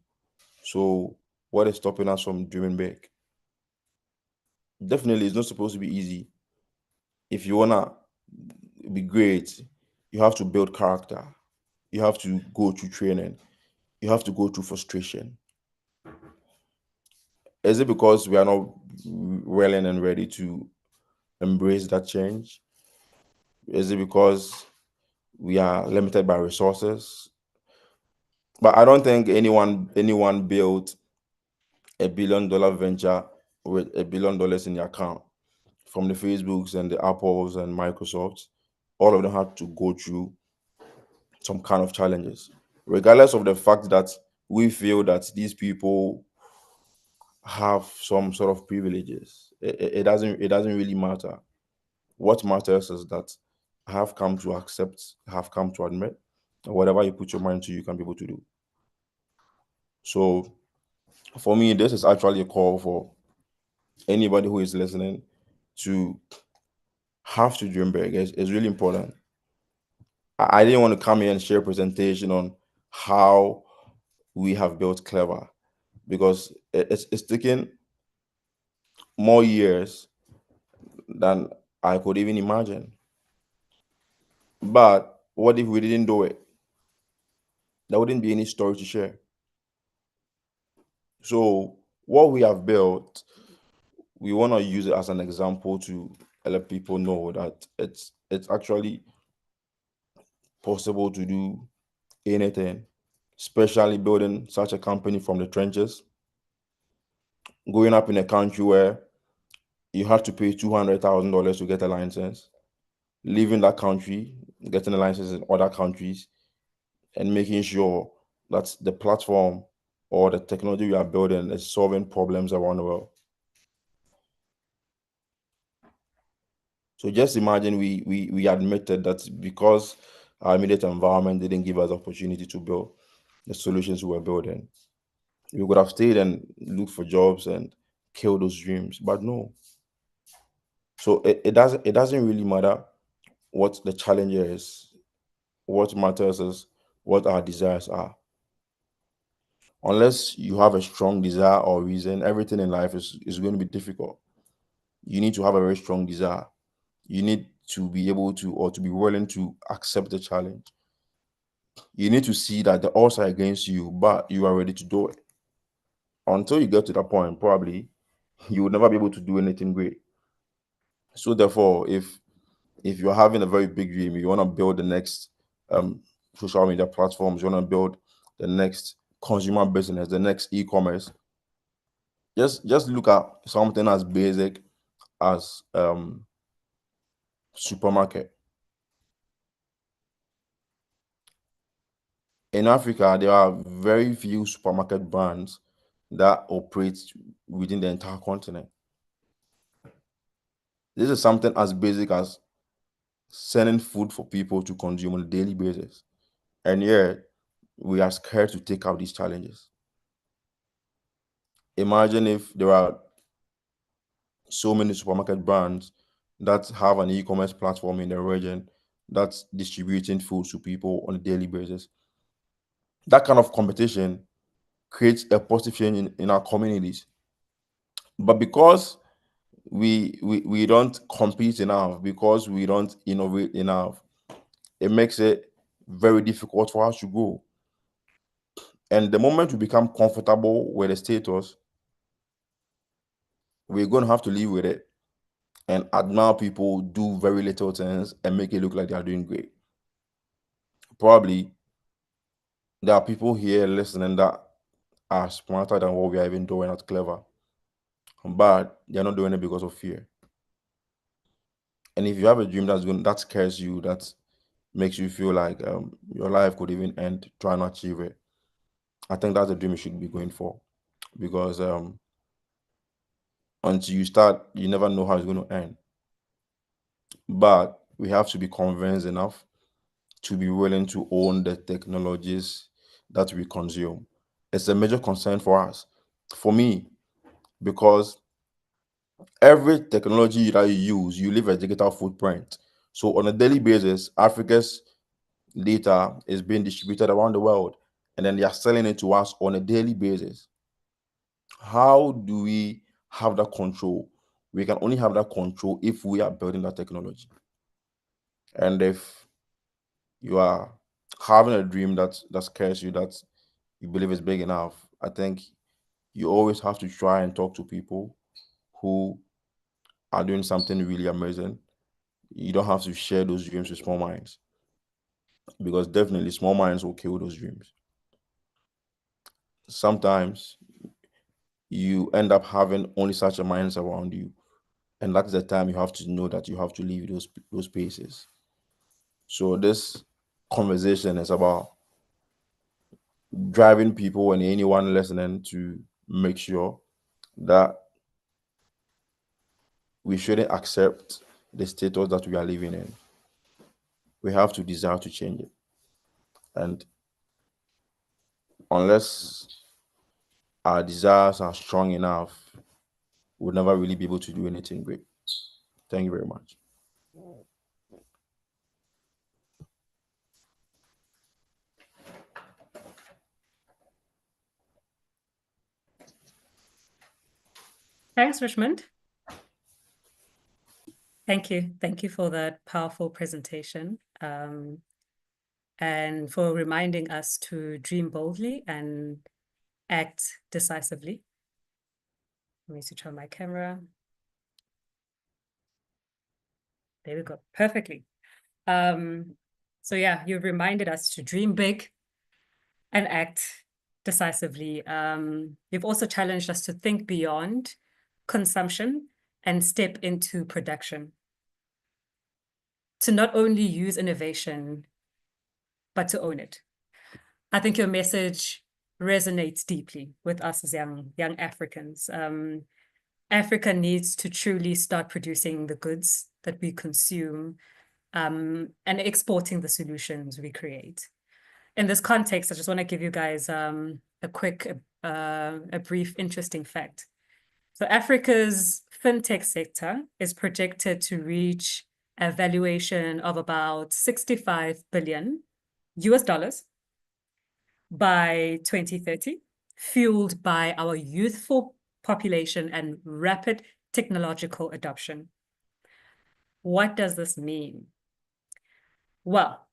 So what is stopping us from dreaming big? Definitely, it's not supposed to be easy. If you wanna be great, you have to build character. You have to go through training. You have to go through frustration. Is it because we are not willing and ready to embrace that change? Is it because we are limited by resources? But I don't think anyone built $1 billion venture with $1 billion in their account. From the Facebooks and the Apples and Microsofts, all of them had to go through some kind of challenges, regardless of the fact that we feel that these people have some sort of privileges. It doesn't really matter. What matters is that I have come to accept, have come to admit that whatever you put your mind to, you can be able to do. So for me, this is actually a call for anybody who is listening to have to dream big. It's really important. I didn't want to come here and share a presentation on how we have built Clever, because it's taken more years than I could even imagine. But what if we didn't do it? There wouldn't be any story to share. So what we have built, we want to use it as an example to let people know that it's actually possible to do anything, especially building such a company from the trenches, growing up in a country where you have to pay $200,000 to get a license, leaving that country, getting a license in other countries, and making sure that the platform or the technology we are building is solving problems around the world. So just imagine we admitted that because our immediate environment didn't give us the opportunity to build the solutions we were building, we could have stayed and looked for jobs and killed those dreams, but no. So it doesn't really matter what the challenge is. What matters is what our desires are. Unless you have a strong desire or reason, everything in life is going to be difficult. You need to have a very strong desire. You need to be able to, or to be willing to accept the challenge. You need to see that the odds are against you, but you are ready to do it. Until you get to that point, probably you will never be able to do anything great. So therefore, if you're having a very big dream, you want to build the next social media platforms, you want to build the next consumer business, the next e-commerce, just look at something as basic as supermarket. In Africa, there are very few supermarket brands that operate within the entire continent. This is something as basic as sending food for people to consume on a daily basis. And yet, we are scared to take out these challenges. Imagine if there are so many supermarket brands that have an e-commerce platform in the region that's distributing food to people on a daily basis. That kind of competition creates a positive change in our communities. But because we don't compete enough, because we don't innovate enough, it makes it very difficult for us to grow. And the moment we become comfortable with the status, we're going to have to live with it and admire people do very little things and make it look like they are doing great. Probably there are people here listening that are smarter than what we are even doing, not clever, but they're not doing it because of fear. And if you have a dream that scares you, that makes you feel like your life could even end trying to achieve it, I think that's the dream you should be going for. Because until you start, you never know how it's going to end. But we have to be convinced enough to be willing to own the technologies that we consume. It's a major concern for us, for me, because every technology that you use, you leave a digital footprint. So on a daily basis, Africa's data is being distributed around the world, and then they are selling it to us on a daily basis. How do we have that control? We can only have that control if we are building that technology. And if you are having a dream that scares you, that you believe is big enough, I think you always have to try and talk to people who are doing something really amazing. You don't have to share those dreams with small minds, because definitely small minds will kill those dreams. Sometimes you end up having only such a minds around you, and that's the time you have to know that you have to leave those spaces. So this conversation is about driving people and anyone listening to make sure that we shouldn't accept the status that we are living in. We have to desire to change it. And unless our desires are strong enough, we'll never really be able to do anything great. Thank you very much. Thanks, Richmond. Thank you. Thank you for that powerful presentation, and for reminding us to dream boldly and act decisively. Let me switch on my camera. There we go. Perfectly. So yeah, you've reminded us to dream big and act decisively. You've also challenged us to think beyond consumption and step into production. To not only use innovation, but to own it. I think your message resonates deeply with us as young Africans. Africa needs to truly start producing the goods that we consume, and exporting the solutions we create. In this context, I just want to give you guys a brief, interesting fact. So Africa's fintech sector is projected to reach a valuation of about $65 billion by 2030, fueled by our youthful population and rapid technological adoption. What does this mean? Well,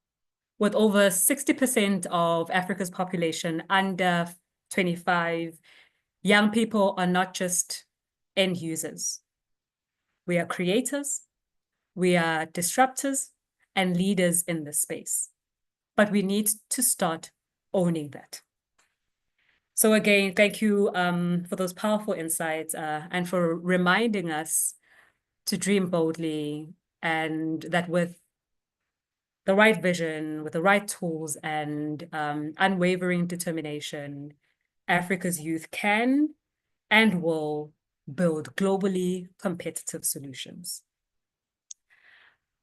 with over 60% of Africa's population under 25, young people are not just end users. We are creators, we are disruptors and leaders in this space. But we need to start owning that. So again, thank you for those powerful insights and for reminding us to dream boldly, and that with the right vision, with the right tools and unwavering determination, Africa's youth can and will build globally competitive solutions.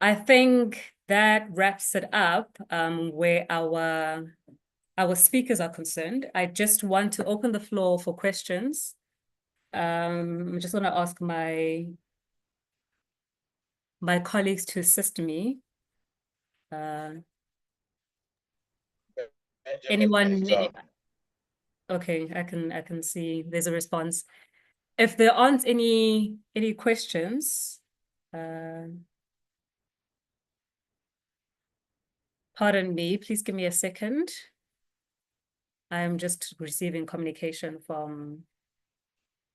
I think that wraps it up where our speakers are concerned. I just want to open the floor for questions. I just want to ask my colleagues to assist me. Anyone? Okay, I can see there's a response. If there aren't any questions, pardon me, please give me a second. I'm just receiving communication from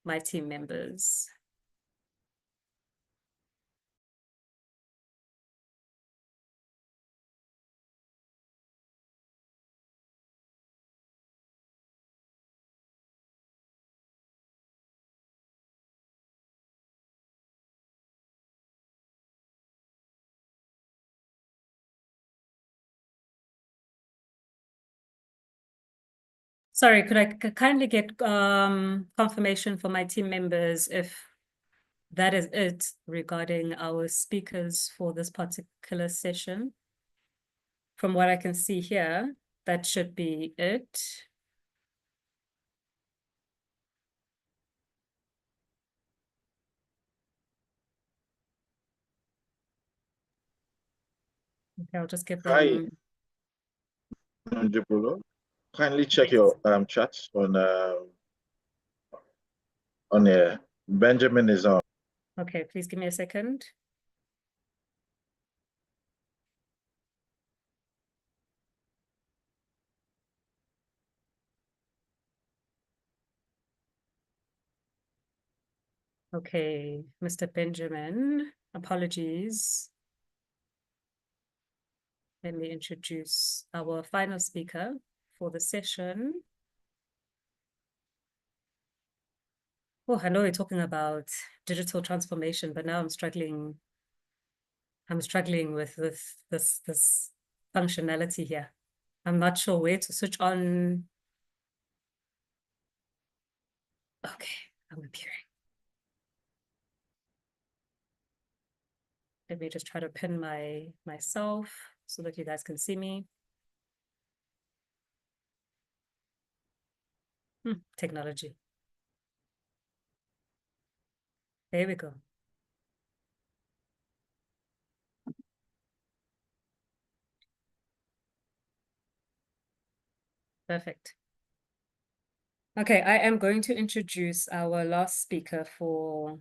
my team members. Sorry, could I kindly get confirmation for my team members if that is it regarding our speakers for this particular session? From what I can see here, that should be it. Okay, I'll just give them. Hi, Njibulo. Kindly check your chats on here. Benjamin is on. Okay, please give me a second. Okay, Mr. Benjamin, apologies. Let me introduce our final speaker for the session. Oh, I know we're talking about digital transformation, but now I'm struggling with this functionality here. I'm not sure where to switch on. Okay, I'm appearing. Let me just try to pin myself so that you guys can see me. Technology. There we go. Perfect. Okay, I am going to introduce our last speaker for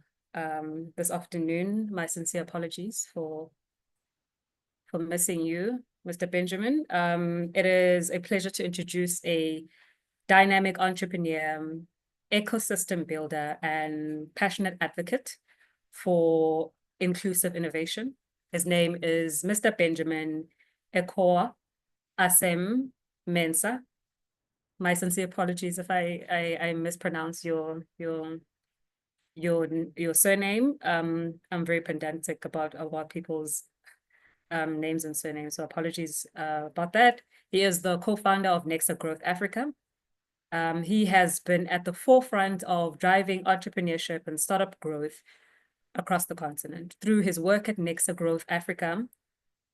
this afternoon. My sincere apologies for missing you, Mr. Benjamin. It is a pleasure to introduce a dynamic entrepreneur, ecosystem builder, and passionate advocate for inclusive innovation. His name is Mr. Benjamin Ekoa Asem Mensah. My sincere apologies if I mispronounce your surname. I'm very pedantic about people's names and surnames, so apologies about that. He is the co-founder of Nexa Growth Africa. He has been at the forefront of driving entrepreneurship and startup growth across the continent. Through his work at Nexa Growth Africa,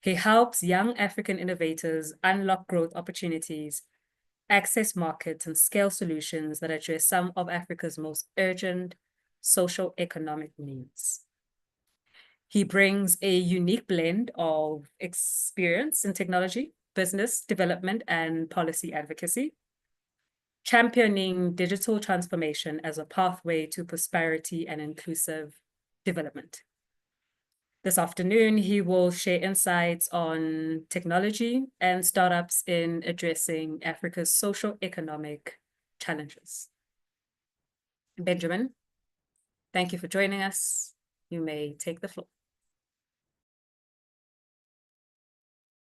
he helps young African innovators unlock growth opportunities, access markets, and scale solutions that address some of Africa's most urgent social economic needs. He brings a unique blend of experience in technology, business development, and policy advocacy, championing digital transformation as a pathway to prosperity and inclusive development. This afternoon, he will share insights on technology and startups in addressing Africa's socio-economic challenges. Benjamin, thank you for joining us. You may take the floor.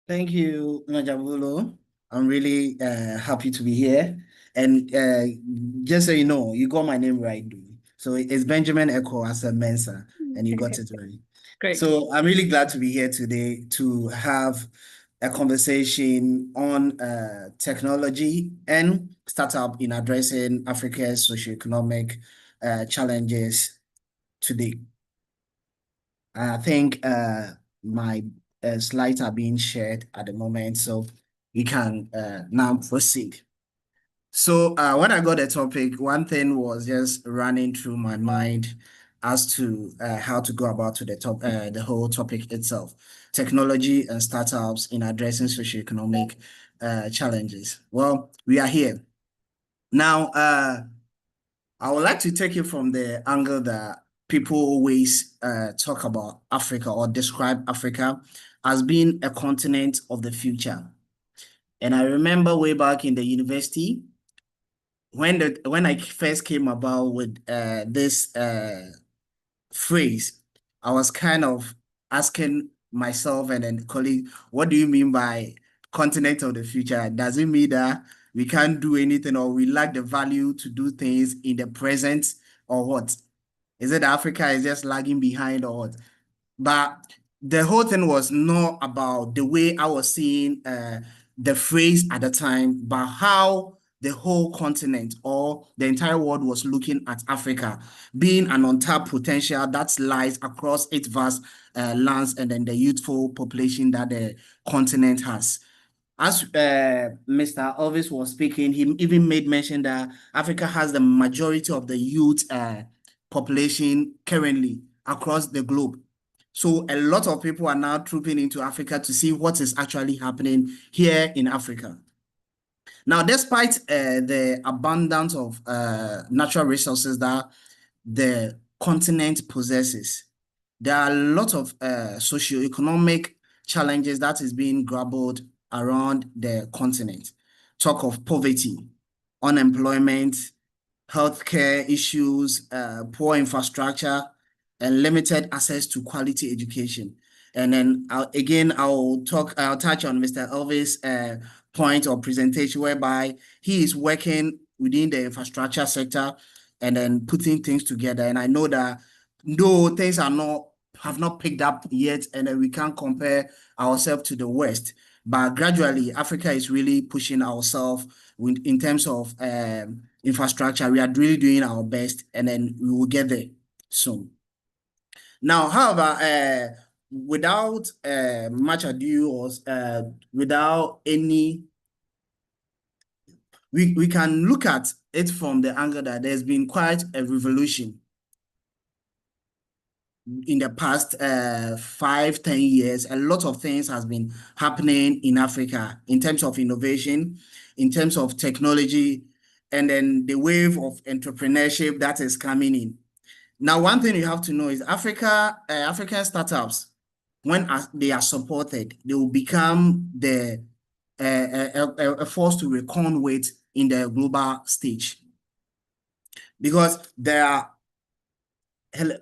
Thank you, Njibulo. I'm really happy to be here. And just so you know, you got my name right, dude. So it's Benjamin Ekoa Asem Mensah, and you got it right. Great. So I'm really glad to be here today to have a conversation on technology and startup in addressing Africa's socioeconomic challenges today. I think my slides are being shared at the moment, so we can now proceed. So when I got the topic, one thing was just running through my mind as to how to go about to the whole topic itself. technology and startups in addressing socioeconomic challenges. Well, we are here. Now, I would like to take it from the angle that people always talk about Africa or describe Africa as being a continent of the future. And I remember way back in the university, when I first came about with this phrase, I was kind of asking myself and then colleague, what do you mean by continent of the future? Does it mean that we can't do anything or we lack the value to do things in the present or what? Is it Africa is just lagging behind or what? But the whole thing was not about the way I was seeing the phrase at the time, but how the whole continent or the entire world was looking at Africa being an untapped potential that lies across its vast lands and then the youthful population that the continent has. As Mr. Elvis was speaking, he even made mention that Africa has the majority of the youth population currently across the globe. So a lot of people are now trooping into Africa to see what is actually happening here in Africa. Now, despite the abundance of natural resources that the continent possesses, there are a lot of socioeconomic challenges that is being grappled around the continent. Talk of poverty, unemployment, healthcare issues, poor infrastructure, and limited access to quality education. And then I'll touch on Mr. Elvis' point or presentation whereby he is working within the infrastructure sector and then putting things together. And I know that though things have not picked up yet, and then we can't compare ourselves to the West, but gradually Africa is really pushing ourselves in terms of infrastructure. We are really doing our best, and then we will get there soon. Now, however, without much ado or without any, we can look at it from the angle that there's been quite a revolution in the past 5-10 years. A lot of things has been happening in Africa in terms of innovation, in terms of technology, and then the wave of entrepreneurship that is coming in. Now, one thing you have to know is African startups, when they are supported, they will become a force to reckon with in the global stage. Because there are,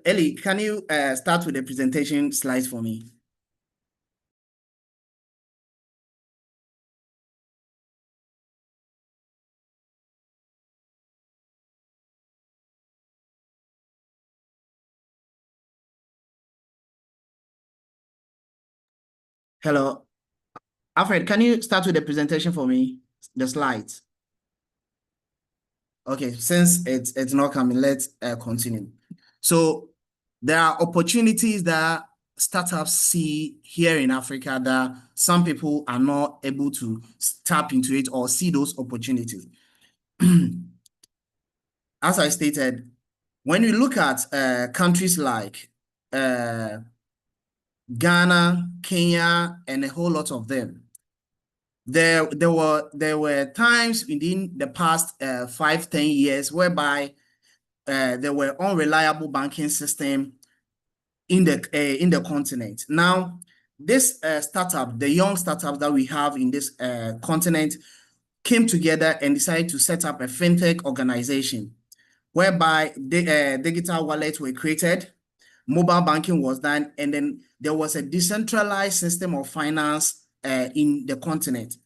Ellie, can you start with the presentation slides for me? Hello, Alfred, can you start with the presentation for me? The slides. Okay, since it's not coming, let's continue. So there are opportunities that startups see here in Africa that some people are not able to tap into it or see those opportunities. As I stated, when we look at countries like Ghana, Kenya, and a whole lot of them, there were times within the past 5-10 years whereby there were unreliable banking system in the continent. Now, this startup, the young startups that we have in this continent, came together and decided to set up a fintech organization whereby digital wallets were created, mobile banking was done, and then there was a decentralized system of finance in the continent.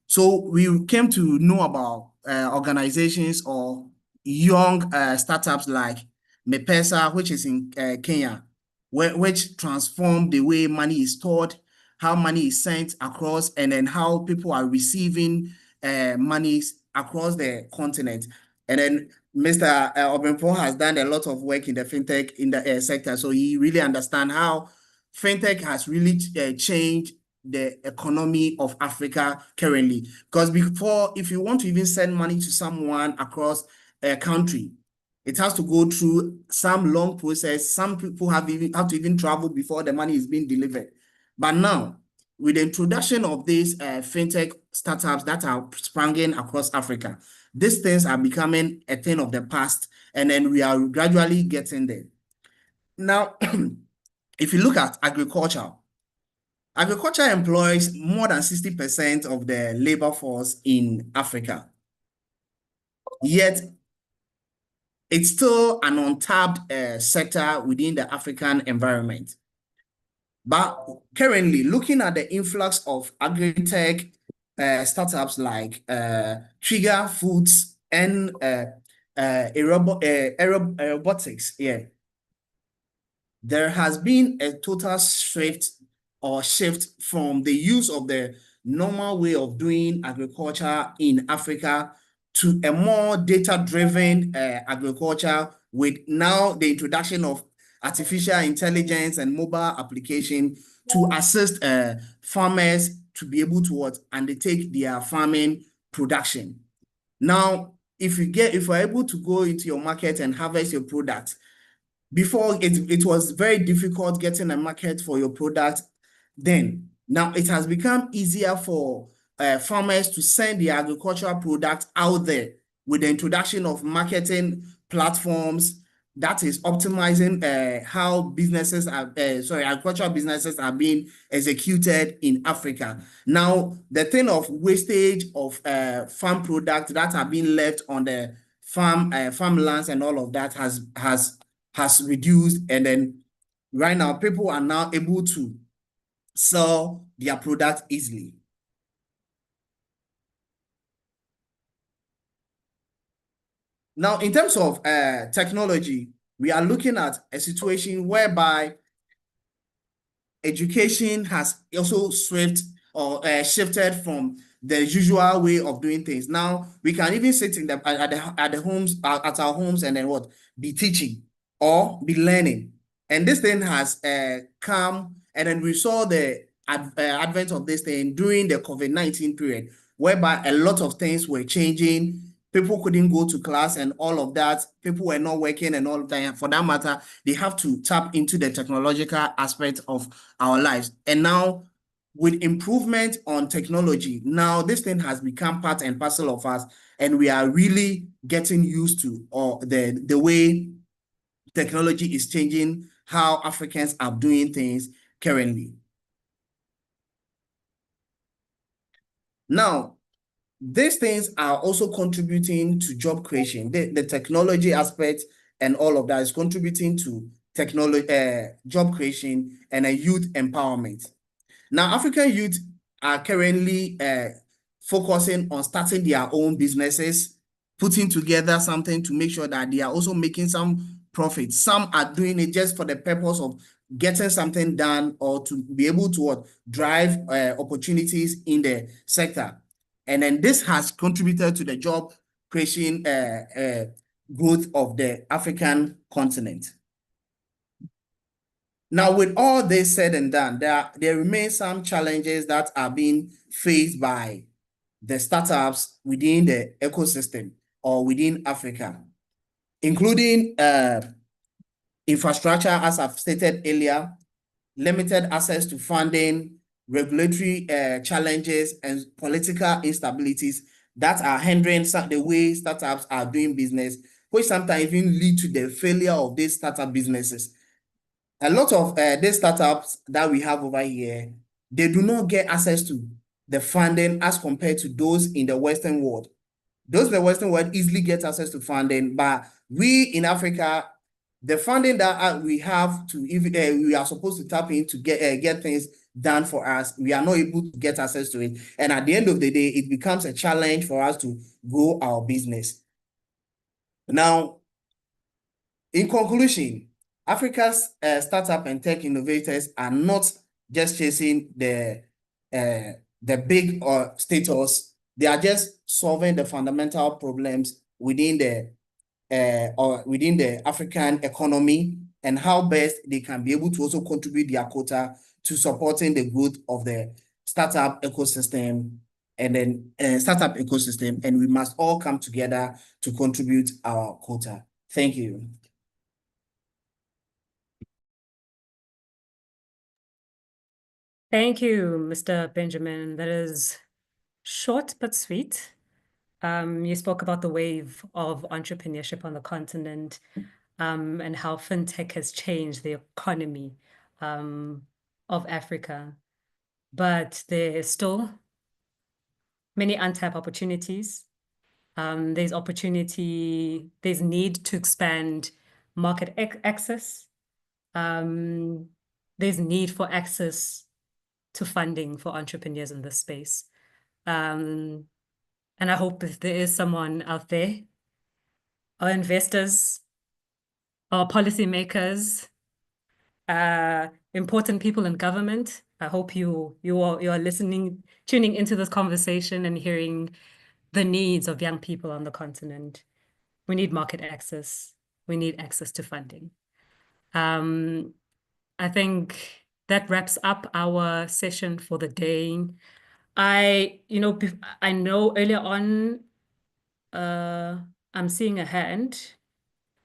So we came to know about organizations or young startups like M-Pesa, which is in Kenya, which transformed the way money is stored, how money is sent across, and then how people are receiving monies across the continent. And then Mr. Obenpo has done a lot of work in the fintech in the sector, so he really understands how fintech has really changed the economy of Africa currently. Because before, if you want to even send money to someone across a country, it has to go through some long process. Some people have to even travel before the money is being delivered. But now, with the introduction of these fintech startups that are springing across Africa, these things are becoming a thing of the past, and then we are gradually getting there. Now, if you look at agriculture, agriculture employs more than 60% of the labor force in Africa. Yet, it's still an untapped sector within the African environment. But currently, looking at the influx of agri-tech startups like Trigger Foods and robotics, there has been a total shift from the use of the normal way of doing agriculture in Africa to a more data-driven agriculture, with now the introduction of artificial intelligence and mobile application to assist farmers to be able to undertake their farming production. Now, if you're able to go into your market and harvest your product, before it was very difficult getting a market for your product then. Now it has become easier for farmers to send their agricultural product out there with the introduction of marketing platforms that is optimizing how businesses are, agricultural businesses are being executed in Africa. Now, the thing of wastage of farm products that are being left on the farmlands and all of that has reduced, and then right now people are now able to sell their product easily. Now, in terms of technology, we are looking at a situation whereby education has also shifted from the usual way of doing things. Now we can even sit in at our homes and then be teaching or be learning. And this thing has come, and then we saw the advent of this thing during the COVID-19 period, whereby a lot of things were changing. People couldn't go to class and all of that. People were not working and all of that. For that matter, they have to tap into the technological aspect of our lives. And now, with improvement on technology, now this thing has become part and parcel of us, and we are really getting used to the way technology is changing how Africans are doing things currently. Now, these things are also contributing to job creation. The technology aspect and all of that is contributing to job creation and a youth empowerment. Now, African youth are currently focusing on starting their own businesses, putting together something to make sure that they are also making some profit. Some are doing it just for the purpose of getting something done or to be able to drive opportunities in the sector. And then this has contributed to the job creation growth of the African continent. Now, with all this said and done, there remain some challenges that are being faced by the startups within the ecosystem or within Africa, including infrastructure, as I've stated earlier, limited access to funding, regulatory challenges, and political instabilities that are hindering the way startups are doing business, which sometimes even lead to the failure of these startup businesses. A lot of these startups that we have over here, they do not get access to the funding as compared to those in the Western world. Those in the Western world easily get access to funding, but we in Africa, the funding that we have to, we are supposed to tap in to get things done for us, we are not able to get access to it. And at the end of the day, it becomes a challenge for us to grow our business. Now, in conclusion, Africa's startup and tech innovators are not just chasing the big status. They are just solving the fundamental problems within the African economy, and how best they can be able to also contribute their quota to supporting the growth of the startup ecosystem, and we must all come together to contribute our quota. Thank you. Thank you, Mr. Benjamin. That is short but sweet. You spoke about the wave of entrepreneurship on the continent, and how fintech has changed the economy of Africa. But there's still many untapped opportunities. There's need to expand market access. There's need for access to funding for entrepreneurs in this space. And I hope if there is someone out there, our investors, our policymakers, important people in government, I hope you are listening, tuning into this conversation and hearing the needs of young people on the continent. We need market access. We need access to funding. I think that wraps up our session for the day. I know earlier on, I'm seeing a hand,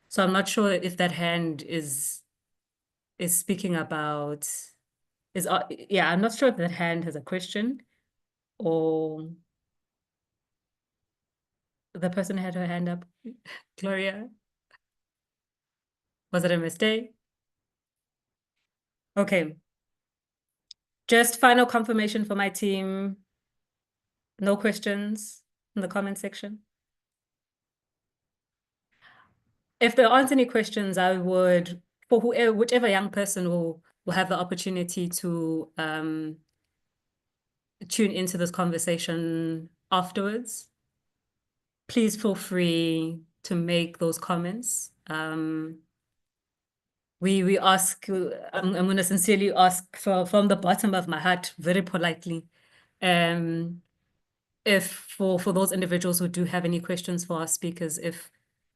so I'm not sure if that hand is speaking about, I'm not sure if that hand has a question or the person had her hand up. Gloria, was it a mistake? Okay. Just final confirmation for my team. No questions in the comment section. If there aren't any questions, I would, for whichever young person will have the opportunity to tune into this conversation afterwards, please feel free to make those comments. We ask, I'm going to sincerely ask from the bottom of my heart, very politely, if for those individuals who do have any questions for our speakers, if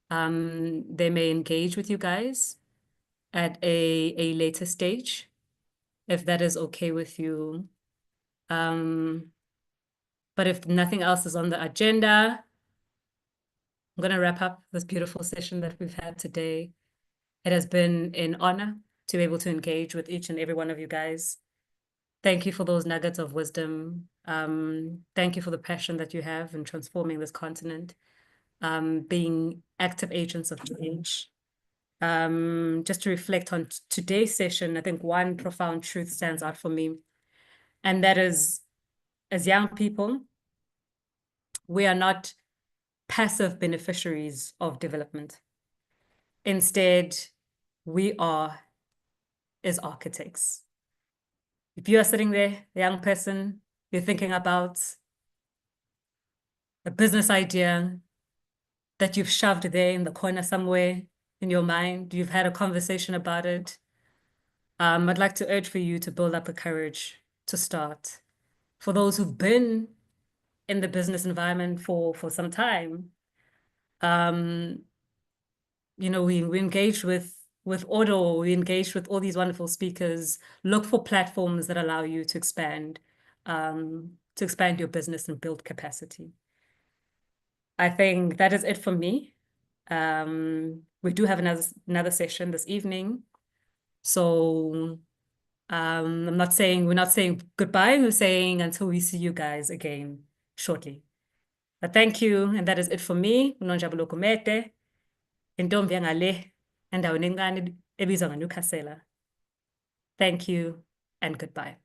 they may engage with you guys at a later stage, if that is okay with you. But if nothing else is on the agenda, I'm going to wrap up this beautiful session that we've had today. It has been an honor to be able to engage with each and every one of you guys. Thank you for those nuggets of wisdom. Thank you for the passion that you have in transforming this continent, being active agents of change. Just to reflect on today's session, I think one profound truth stands out for me, and that is, as young people, we are not passive beneficiaries of development. Instead, we are as architects. If you are sitting there, a young person, you're thinking about a business idea that you've shoved there in the corner somewhere in your mind, you've had a conversation about it, I'd like to urge for you to build up the courage to start. For those who've been in the business environment for some time, we engaged with Odo, we engaged with all these wonderful speakers. Look for platforms that allow you to expand your business and build capacity. I think that is it for me. We do have another session this evening. So we're not saying goodbye, we're saying until we see you guys again shortly. But thank you, and that is it for me. Unonjabulo Kumete, intombi yangale, endaweni encane ebizwa ngaNewcastle. Thank you and goodbye.